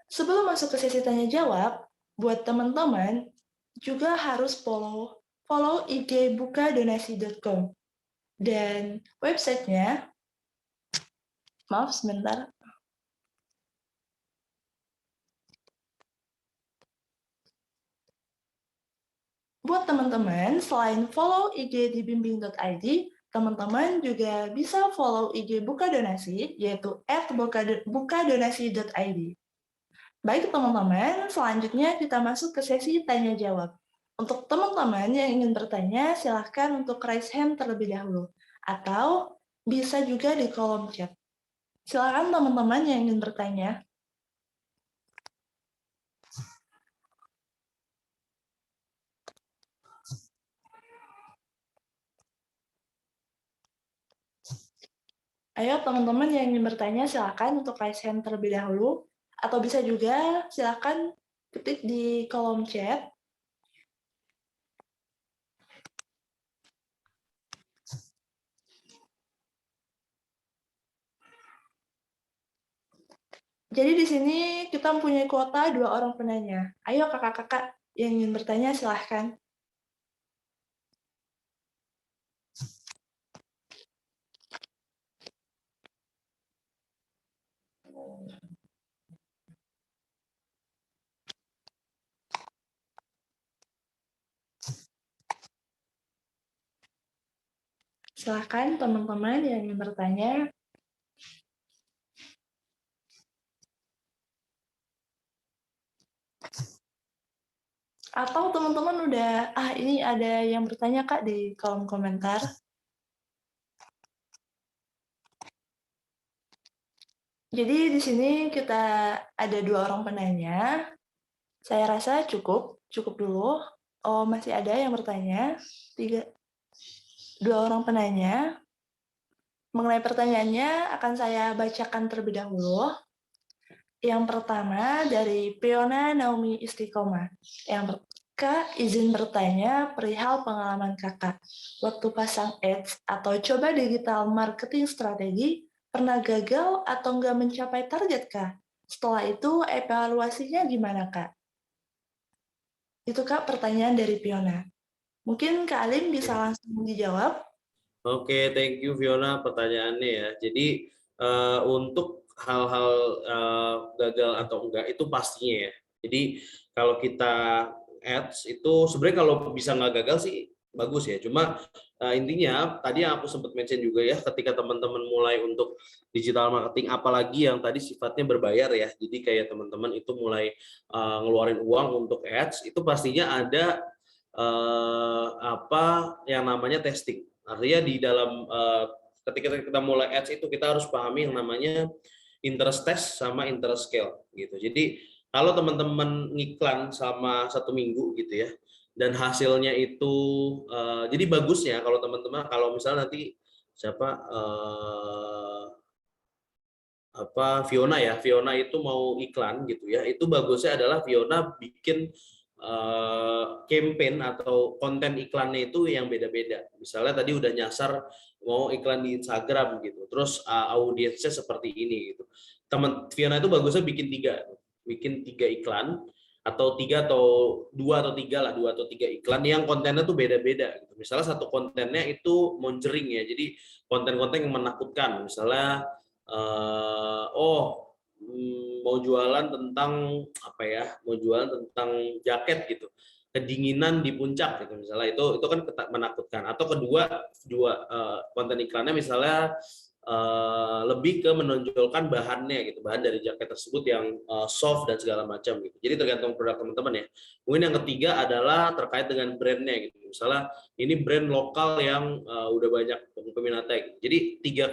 Sebelum masuk ke sesi tanya-jawab, buat teman-teman juga harus follow IG bukadonasi.com. Dan websitenya, maaf sebentar. Buat teman-teman, selain follow IG di bimbing.id, teman-teman juga bisa follow IG Buka Donasi, yaitu @bukadonasi.id. Baik teman-teman, selanjutnya kita masuk ke sesi tanya-jawab. Untuk teman-teman yang ingin bertanya, silahkan untuk raise hand terlebih dahulu. Atau bisa juga di kolom chat. Silakan teman-teman yang ingin bertanya. Ayo teman-teman yang ingin bertanya silakan untuk raise hand terlebih dahulu, atau bisa juga silakan ketik di kolom chat. Jadi di sini kita mempunyai kuota 2 orang penanya. Ayo kakak-kakak yang ingin bertanya silahkan. Silahkan teman-teman yang ingin bertanya. Atau teman-teman udah, ini ada yang bertanya Kak di kolom komentar. Jadi di sini kita ada 2 orang penanya. Saya rasa cukup dulu. Oh, masih ada yang bertanya. 2 orang penanya. Mengenai pertanyaannya akan saya bacakan terlebih dahulu. Yang pertama dari Peona Naomi Istiqomah. Kak, izin bertanya perihal pengalaman kakak. Waktu pasang ads atau coba digital marketing strategi, pernah gagal atau nggak mencapai target, Kak? Setelah itu, evaluasinya gimana, Kak? Itu, Kak, pertanyaan dari Fiona. Mungkin Kak Alim bisa langsung dijawab. Oke, thank you Fiona pertanyaannya ya. Jadi untuk hal-hal gagal atau enggak itu pastinya ya. Jadi kalau kita ads itu sebenarnya kalau bisa nggak gagal sih bagus ya. Cuma intinya tadi yang aku sempat mention juga ya, ketika teman-teman mulai untuk digital marketing, apalagi yang tadi sifatnya berbayar ya, jadi kayak teman-teman itu mulai ngeluarin uang untuk ads, itu pastinya ada apa yang namanya testing. Artinya di dalam ketika kita mulai ads itu kita harus pahami yang namanya interest test sama interest scale gitu. Jadi kalau teman-teman ngiklan sama 1 minggu gitu ya, dan hasilnya itu jadi bagusnya kalau teman-teman kalau misalnya nanti siapa apa Fiona ya, Fiona itu mau iklan gitu ya, itu bagusnya adalah Fiona bikin campaign atau konten iklannya itu yang beda-beda. Misalnya tadi udah nyasar mau iklan di Instagram gitu, terus audiensnya seperti ini gitu. Teman Fiona itu bagusnya bikin tiga iklan atau dua atau tiga lah, 2 atau 3 iklan yang kontennya tuh beda-beda gitu. Misalnya satu kontennya itu mongering ya, jadi konten-konten yang menakutkan. Misalnya mau jualan tentang apa ya, mau jualan tentang jaket gitu, kedinginan di puncak gitu misalnya, itu kan menakutkan. Atau konten iklannya misalnya lebih ke menonjolkan bahannya gitu, bahan dari jaket tersebut yang soft dan segala macam gitu. Jadi tergantung produk teman-teman ya. Mungkin yang ketiga adalah terkait dengan brandnya gitu. Misalnya ini brand lokal yang udah banyak peminatnya gitu. Jadi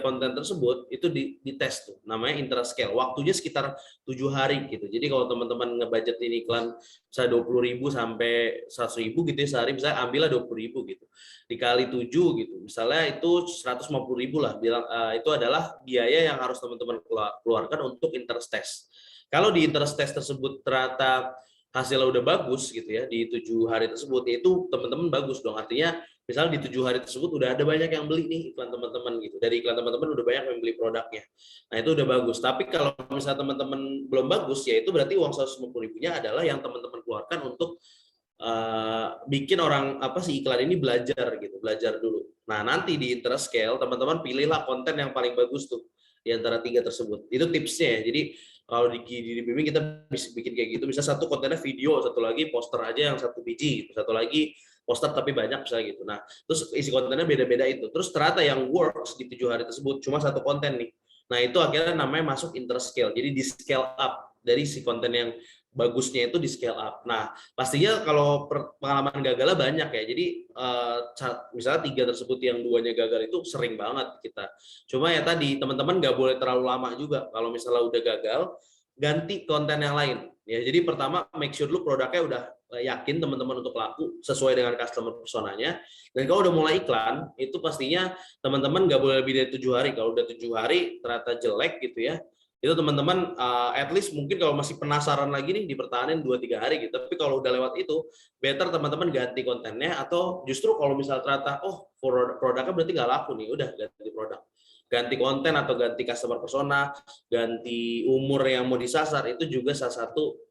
3 konten tersebut itu dites tuh, namanya interest scale. Waktunya sekitar 7 hari gitu. Jadi kalau teman-teman ngebudget ini iklan bisa 20.000 sampai 100.000 gitu ya sehari, bisa ambillah 20.000 gitu. Dikali 7 gitu. Misalnya itu 150.000 lah. Itu adalah biaya yang harus teman-teman keluarkan untuk interest test. Kalau di interest test tersebut ternyata hasilnya udah bagus gitu ya di 7 hari tersebut, itu teman-teman bagus dong. Artinya misalnya di 7 hari tersebut udah ada banyak yang beli nih iklan teman-teman gitu. Dari iklan teman-teman udah banyak yang beli produknya. Nah itu udah bagus. Tapi kalau misalnya teman-teman belum bagus, ya itu berarti uang 150.000-nya adalah yang teman-teman keluarkan untuk bikin orang apa sih iklan ini belajar dulu. Nah nanti di interest scale teman-teman pilihlah konten yang paling bagus tuh di antara 3 tersebut. Itu tipsnya ya. Jadi kalau di bimbing kita bisa bikin kayak gitu. Bisa satu kontennya video, satu lagi poster aja yang 1 biji, satu lagi poster tapi banyak misalnya gitu. Nah terus isi kontennya beda-beda itu. Terus ternyata yang works di 7 hari tersebut cuma 1 konten nih. Nah itu akhirnya namanya masuk interest scale. Jadi di scale up dari si konten yang bagusnya itu di scale up. Nah pastinya kalau pengalaman gagalnya banyak ya. Jadi misalnya 3 tersebut yang 2-nya gagal itu sering banget kita. Cuma ya tadi teman-teman nggak boleh terlalu lama juga. Kalau misalnya udah gagal, ganti konten yang lain. Ya jadi pertama make sure dulu produknya udah yakin teman-teman untuk laku sesuai dengan customer personanya. Dan kalau udah mulai iklan, itu pastinya teman-teman nggak boleh lebih dari 7 hari. Kalau udah 7 hari ternyata jelek gitu ya, itu teman-teman at least mungkin kalau masih penasaran lagi nih dipertahanin 2-3 hari gitu. Tapi kalau udah lewat itu, better teman-teman ganti kontennya, atau justru kalau misal ternyata produknya berarti nggak laku nih, udah ganti produk. Ganti konten atau ganti customer persona, ganti umur yang mau disasar, itu juga salah satu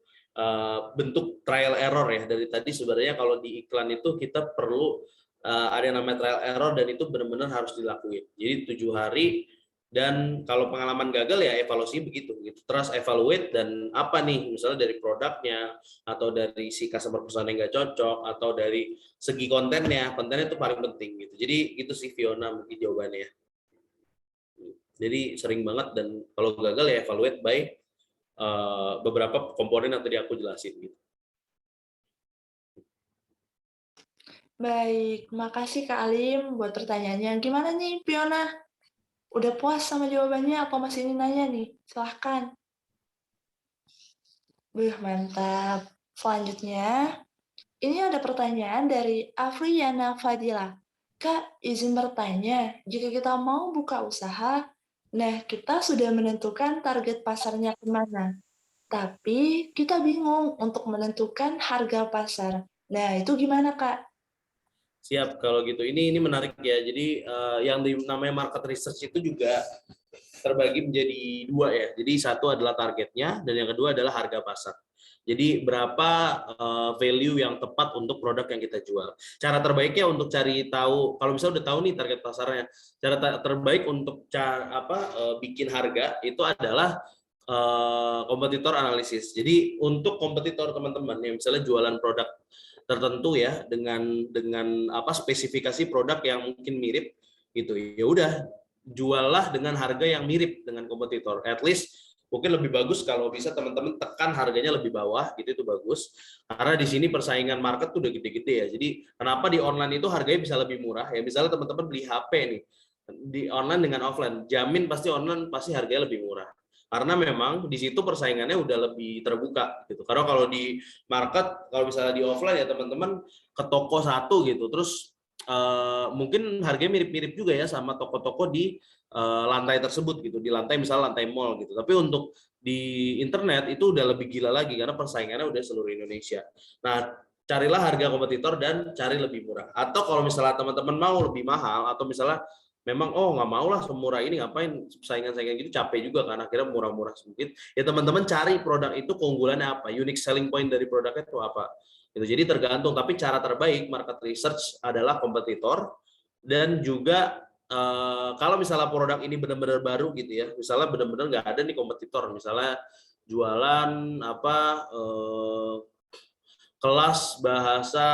bentuk trial error ya. Dari tadi sebenarnya kalau di iklan itu kita perlu ada yang namanya trial error, dan itu benar-benar harus dilakuin. Jadi 7 hari. Dan kalau pengalaman gagal ya evaluasi begitu. Terus evaluate, dan apa nih misalnya dari produknya atau dari si customer persona yang nggak cocok atau dari segi kontennya itu paling penting gitu. Jadi itu sih Fiona mungkin jawabannya. Jadi sering banget, dan kalau gagal ya evaluate by beberapa komponen yang tadi aku jelasin gitu. Baik, makasih Kak Alim buat pertanyaannya. Gimana nih Fiona? Udah puas sama jawabannya apa masih ingin nanya nih? Silahkan. Mantap. Selanjutnya, ini ada pertanyaan dari Afriyana Fadila. Kak, izin bertanya, jika kita mau buka usaha, nah kita sudah menentukan target pasarnya kemana. Tapi kita bingung untuk menentukan harga pasar. Nah, itu gimana Kak? Siap, kalau gitu. Ini menarik ya. Jadi yang namanya market research itu juga terbagi menjadi 2 ya. Jadi satu adalah targetnya, dan yang kedua adalah harga pasar. Jadi berapa value yang tepat untuk produk yang kita jual. Cara terbaiknya untuk cari tahu, kalau misalnya udah tahu nih target pasarnya, cara terbaik untuk bikin harga itu adalah kompetitor analisis. Jadi untuk kompetitor teman-teman yang misalnya jualan produk tertentu ya dengan apa spesifikasi produk yang mungkin mirip gitu. Ya udah juallah dengan harga yang mirip dengan kompetitor. At least mungkin lebih bagus kalau bisa teman-teman tekan harganya lebih bawah gitu, itu bagus. Karena di sini persaingan market tuh udah gede-gede ya. Jadi kenapa di online itu harganya bisa lebih murah ya? Misalnya teman-teman beli HP nih di online dengan offline, jamin pasti online pasti harganya lebih murah. Karena memang di situ persaingannya udah lebih terbuka gitu. Karena kalau di market, kalau misalnya di offline ya teman-teman ke toko satu gitu, terus mungkin harganya mirip-mirip juga ya sama toko-toko di lantai tersebut gitu, di lantai misalnya lantai mall gitu. Tapi untuk di internet itu udah lebih gila lagi karena persaingannya udah seluruh Indonesia. Nah, carilah harga kompetitor dan cari lebih murah. Atau kalau misalnya teman-teman mau lebih mahal atau misalnya memang nggak mau lah semurah ini, ngapain saingan-saingan gitu, capek juga kan, akhirnya murah-murah sedikit ya teman-teman cari produk itu keunggulannya apa, unique selling point dari produknya itu apa gitu. Jadi tergantung, tapi cara terbaik market research adalah kompetitor. Dan juga kalau misalnya produk ini benar-benar baru gitu ya, misalnya benar-benar nggak ada nih kompetitor, misalnya jualan apa kelas bahasa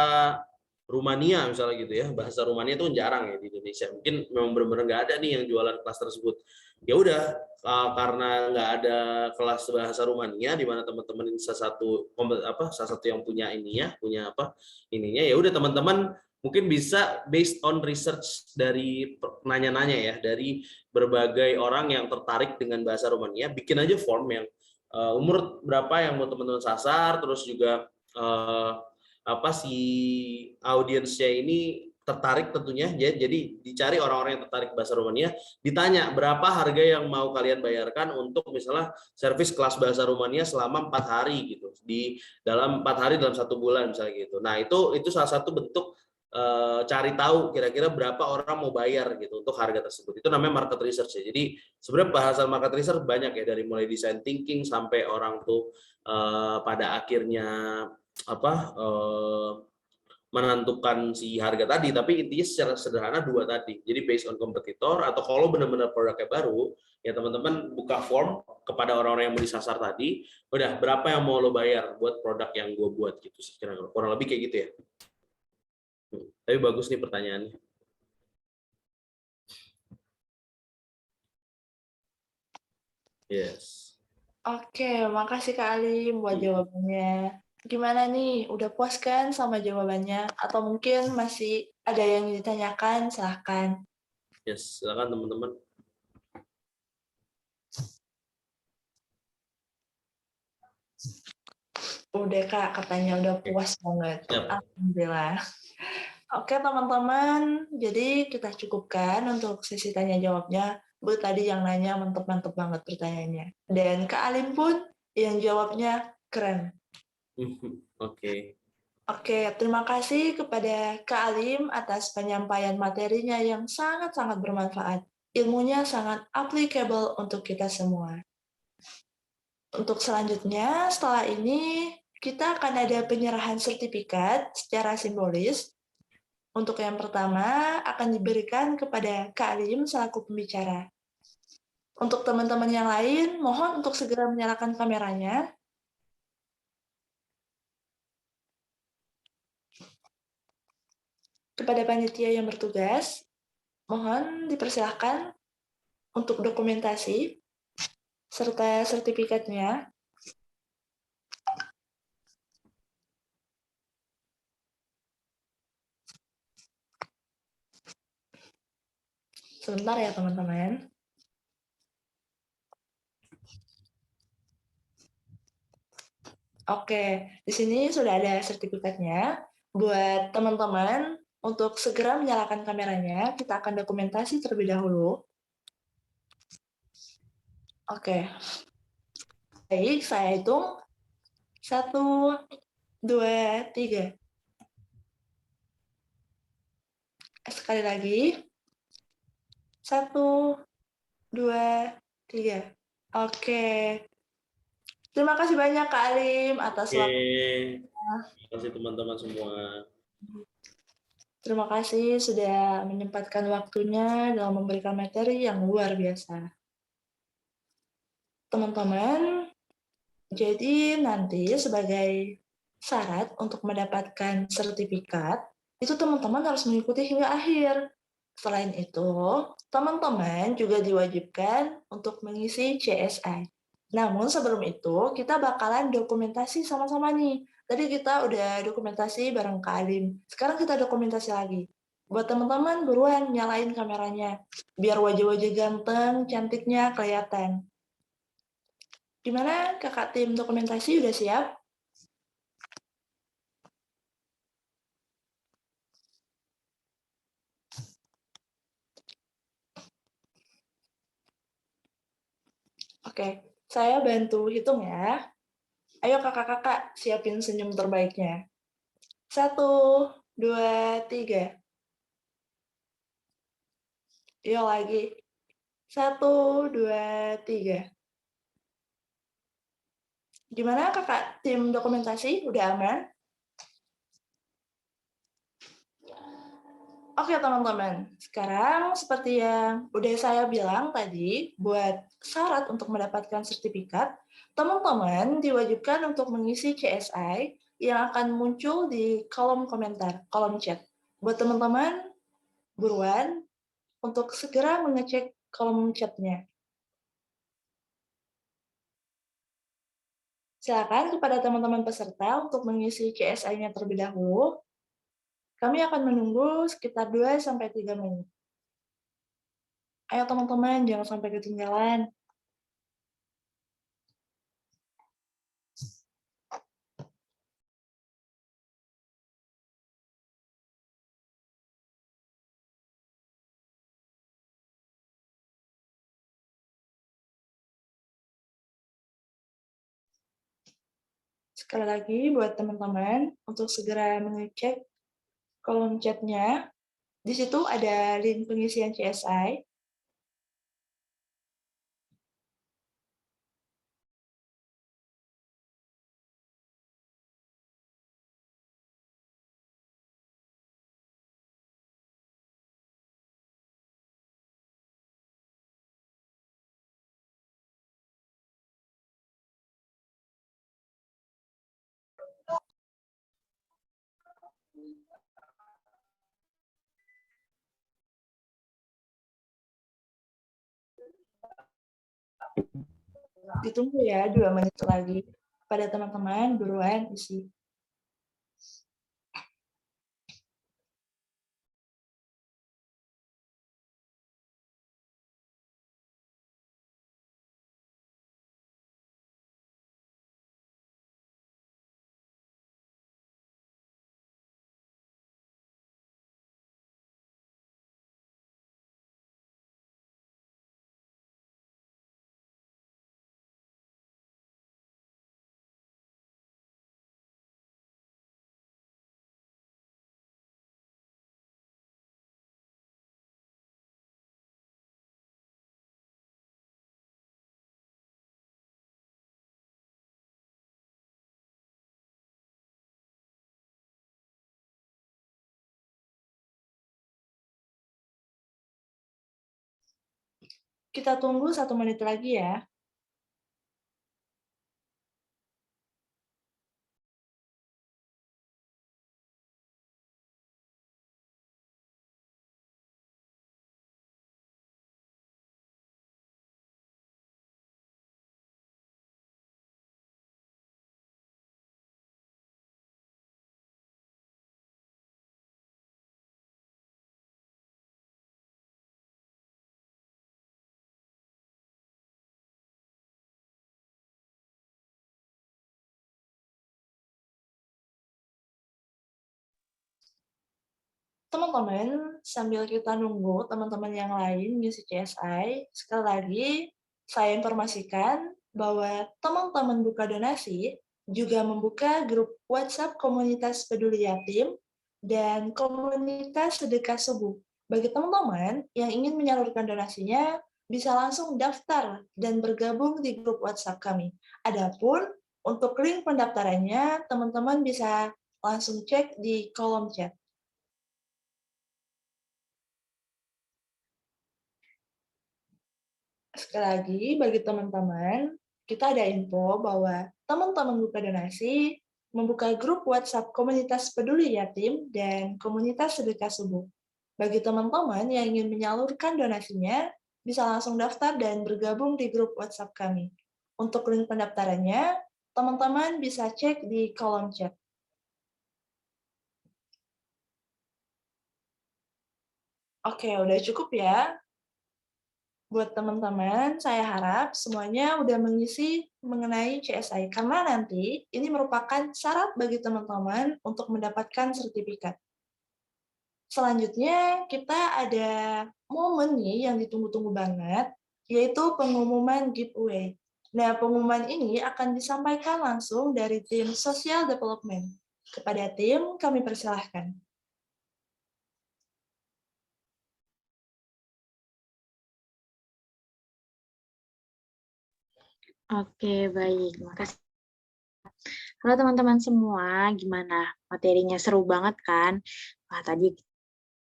Rumania misalnya gitu ya, bahasa Rumania itu jarang ya di Indonesia, mungkin memang benar-benar nggak ada nih yang jualan kelas tersebut. Ya udah karena nggak ada kelas bahasa Rumania di mana teman-teman salah satu yang punya ininya, punya apa ininya, ya udah teman-teman mungkin bisa based on research dari nanya-nanya ya dari berbagai orang yang tertarik dengan bahasa Rumania, bikin aja form yang umur berapa yang mau teman-teman sasar, terus juga apa si audiensnya ini tertarik tentunya, jadi dicari orang-orang yang tertarik bahasa Rumania, ditanya berapa harga yang mau kalian bayarkan untuk misalnya servis kelas bahasa Rumania selama 4 hari gitu, di dalam 4 hari dalam 1 bulan misalnya gitu. Nah itu salah satu bentuk cari tahu kira-kira berapa orang mau bayar gitu untuk harga tersebut. Itu namanya market research ya. Jadi sebenarnya bahasan market research banyak ya, dari mulai design thinking sampai orang tuh pada akhirnya apa menentukan si harga tadi. Tapi intinya secara sederhana dua tadi. Jadi based on kompetitor, atau kalau benar-benar produknya baru ya teman-teman buka form kepada orang-orang yang mau disasar tadi, udah berapa yang mau lo bayar buat produk yang gue buat gitu sih, kira-kira kurang lebih kayak gitu ya. Tapi bagus nih pertanyaannya. Yes. Oke, makasih Kak Alim buat jawabannya. Gimana nih, udah puas kan sama jawabannya? Atau mungkin masih ada yang ditanyakan? Silahkan. Yes, silakan teman-teman. Udah Kak, katanya udah puas banget. Siap. Alhamdulillah. Oke teman-teman, jadi kita cukupkan untuk sesi tanya jawabnya. Bu tadi yang nanya mantep-mantep banget pertanyaannya. Dan Kak Alim pun yang jawabnya keren. Oke. Oke, terima kasih kepada Kak Alim atas penyampaian materinya yang sangat-sangat bermanfaat. Ilmunya sangat applicable untuk kita semua. Untuk selanjutnya, setelah ini kita akan ada penyerahan sertifikat secara simbolis. Untuk yang pertama akan diberikan kepada Kak Alim selaku pembicara. Untuk teman-teman yang lain, mohon untuk segera menyalakan kameranya. Kepada panitia yang bertugas, mohon dipersilahkan untuk dokumentasi serta sertifikatnya. Sebentar ya teman-teman. Oke, di sini sudah ada sertifikatnya. Buat teman-teman, untuk segera menyalakan kameranya, kita akan dokumentasi terlebih dahulu. Oke. Baik, saya hitung. 1, 2, 3. Sekali lagi. 1, 2, 3. Oke. Terima kasih banyak Kak Alim atas waktunya. Terima kasih teman-teman semua. Terima kasih sudah menyempatkan waktunya dalam memberikan materi yang luar biasa. Teman-teman, jadi nanti sebagai Syarat untuk mendapatkan sertifikat, itu teman-teman harus mengikuti hingga akhir. Selain itu, teman-teman juga diwajibkan untuk mengisi CSI. Namun sebelum itu, kita bakalan dokumentasi sama-sama nih. Tadi kita udah dokumentasi bareng Kak Alim. Sekarang kita dokumentasi lagi. Buat teman-teman, buruan nyalain kameranya. Biar wajah-wajah ganteng, cantiknya kelihatan. Gimana kakak tim dokumentasi udah siap? Oke, saya bantu hitung ya. Ayo kakak-kakak siapin senyum terbaiknya. 1, 2, 3. Yuk lagi. 1, 2, 3. Gimana kakak tim dokumentasi? Udah aman? Oke teman-teman, sekarang seperti yang udah saya bilang tadi, buat syarat untuk mendapatkan sertifikat, teman-teman diwajibkan untuk mengisi CSI yang akan muncul di kolom komentar, kolom chat. Buat teman-teman, buruan untuk segera mengecek kolom chatnya. Silakan kepada teman-teman peserta untuk mengisi CSI-nya terlebih dahulu. Kami akan menunggu sekitar 2-3 menit. Ayo teman-teman, jangan sampai ketinggalan. Sekali lagi buat teman-teman untuk segera mengecek kolom chatnya. Di situ ada link pengisian CSI. Ditunggu ya 2 menit lagi. Pada teman-teman buruan isi. Kita tunggu 1 menit lagi ya. Teman-teman, sambil kita nunggu teman-teman yang lain ngisi CSI, sekali lagi saya informasikan bahwa teman-teman buka donasi juga membuka grup WhatsApp komunitas peduli yatim dan komunitas sedekah subuh. Bagi teman-teman yang ingin menyalurkan donasinya, bisa langsung daftar dan bergabung di grup WhatsApp kami. Adapun untuk link pendaftarannya, teman-teman bisa langsung cek di kolom chat. Sekali lagi, bagi teman-teman, kita ada info bahwa teman-teman buka donasi membuka grup WhatsApp komunitas peduli yatim dan komunitas sedekah subuh. Bagi teman-teman yang ingin menyalurkan donasinya, bisa langsung daftar dan bergabung di grup WhatsApp kami. Untuk link pendaftarannya, teman-teman bisa cek di kolom chat. Oke, udah cukup ya. Buat teman-teman, saya harap semuanya udah mengisi mengenai CSI, karena nanti ini merupakan syarat bagi teman-teman untuk mendapatkan sertifikat. Selanjutnya, kita ada momen nih yang ditunggu-tunggu banget, yaitu pengumuman giveaway. Nah, pengumuman ini akan disampaikan langsung dari tim Social Development. Kepada tim, kami persilahkan. Oke, baik. Makasih. Halo teman-teman semua, gimana? Materinya seru banget kan? Wah, tadi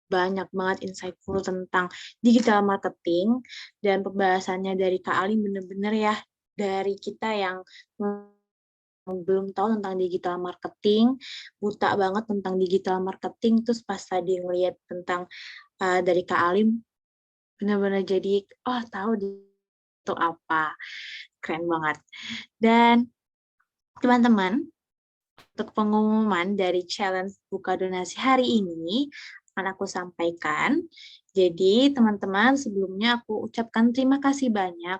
banyak banget insightful tentang digital marketing dan pembahasannya dari Kak Alim bener-bener ya, dari kita yang belum tahu tentang digital marketing, buta banget tentang digital marketing, terus pas tadi ngeliat tentang dari Kak Alim, benar-benar jadi, oh tahu itu apa, keren banget. Dan teman-teman, untuk pengumuman dari challenge buka donasi hari ini akan aku sampaikan. Jadi teman-teman, sebelumnya aku ucapkan terima kasih banyak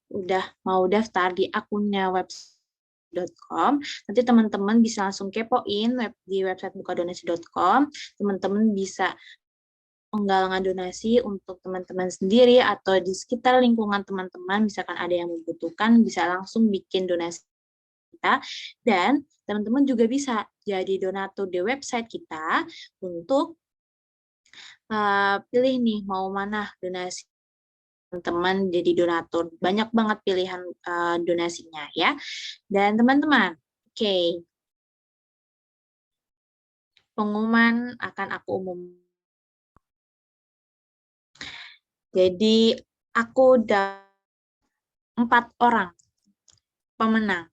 udah mau daftar di akunnya website.com. Nanti teman-teman bisa langsung kepoin di website bukadonasi.com. Teman-teman bisa penggalangan donasi untuk teman-teman sendiri atau di sekitar lingkungan teman-teman, misalkan ada yang membutuhkan, bisa langsung bikin donasi kita. Dan teman-teman juga bisa jadi donatur di website kita untuk pilih nih mau mana donasi teman-teman jadi donatur. Banyak banget pilihan donasinya ya. Dan teman-teman, oke, pengumuman akan aku umum. Jadi aku udah 4 orang pemenang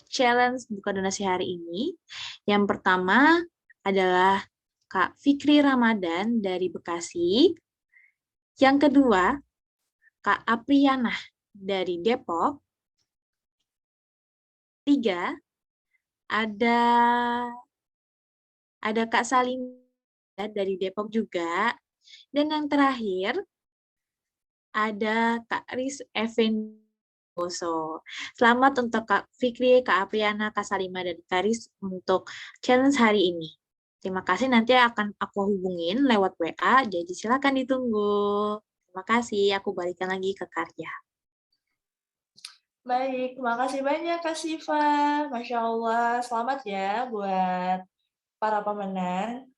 challenge buka donasi hari ini. Yang pertama adalah Kak Fikri Ramadan dari Bekasi. Yang kedua, Kak Apriana dari Depok. 3, ada Kak Salim dari Depok juga. Dan yang terakhir, ada Kak Riz Effendoso. Selamat untuk Kak Fikri, Kak Apriana, Kak Salima, dan Kak Riz untuk challenge hari ini. Terima kasih, nanti akan aku hubungin lewat WA, jadi silakan ditunggu. Terima kasih, aku balikan lagi ke Karya. Baik, terima kasih banyak Kak Siva. Masya Allah, selamat ya buat para pemenang.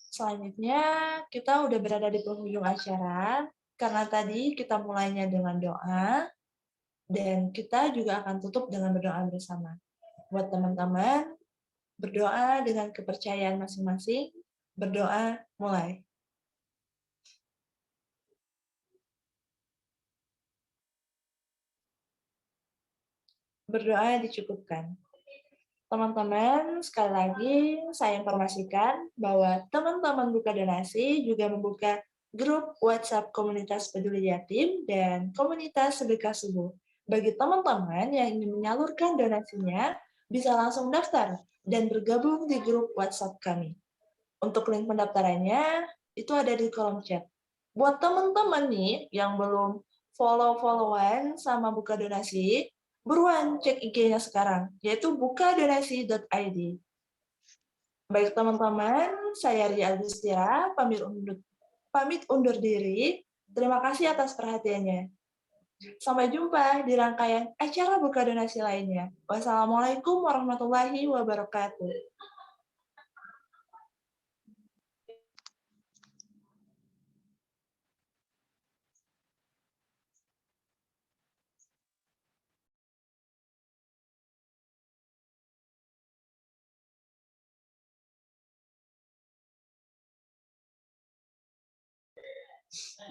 Selanjutnya, kita udah berada di penghujung acara, karena tadi kita mulainya dengan doa, dan kita juga akan tutup dengan berdoa bersama. Buat teman-teman, berdoa dengan kepercayaan masing-masing, berdoa mulai. Berdoa dicukupkan. Teman-teman, sekali lagi saya informasikan bahwa teman-teman buka donasi juga membuka grup WhatsApp komunitas peduli yatim dan komunitas sedekah subuh. Bagi teman-teman yang ingin menyalurkan donasinya, bisa langsung daftar dan bergabung di grup WhatsApp kami. Untuk link pendaftarannya, itu ada di kolom chat. Buat teman-teman nih yang belum follow-followan sama buka donasi, buruan cek IG-nya sekarang, yaitu bukadonasi.id. Baik teman-teman, saya Ria Agustira, pamit undur diri. Terima kasih atas perhatiannya. Sampai jumpa di rangkaian acara buka donasi lainnya. Wassalamualaikum warahmatullahi wabarakatuh.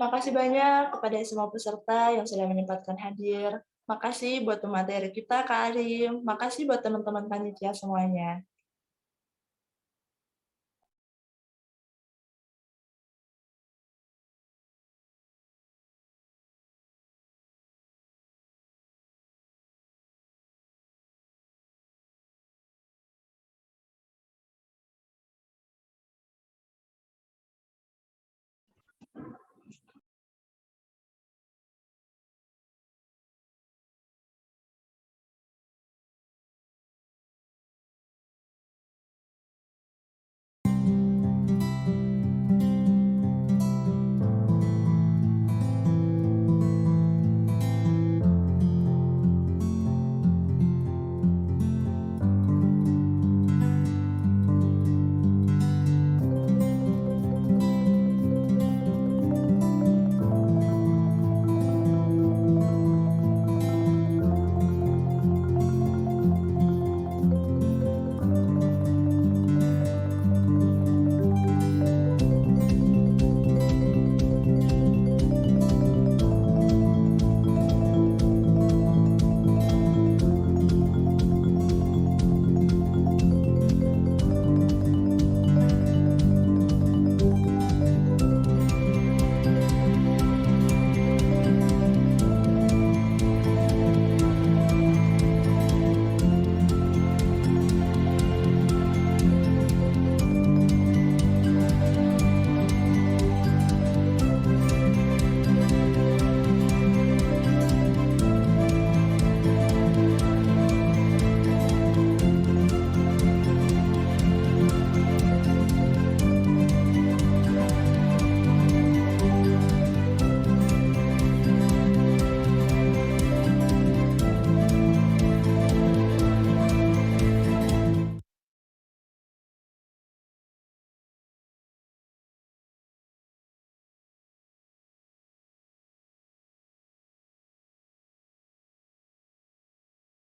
Makasih banyak kepada semua peserta yang sudah menyempatkan hadir. Makasih buat pemateri kita, Kak Alim. Makasih buat teman-teman panitia semuanya.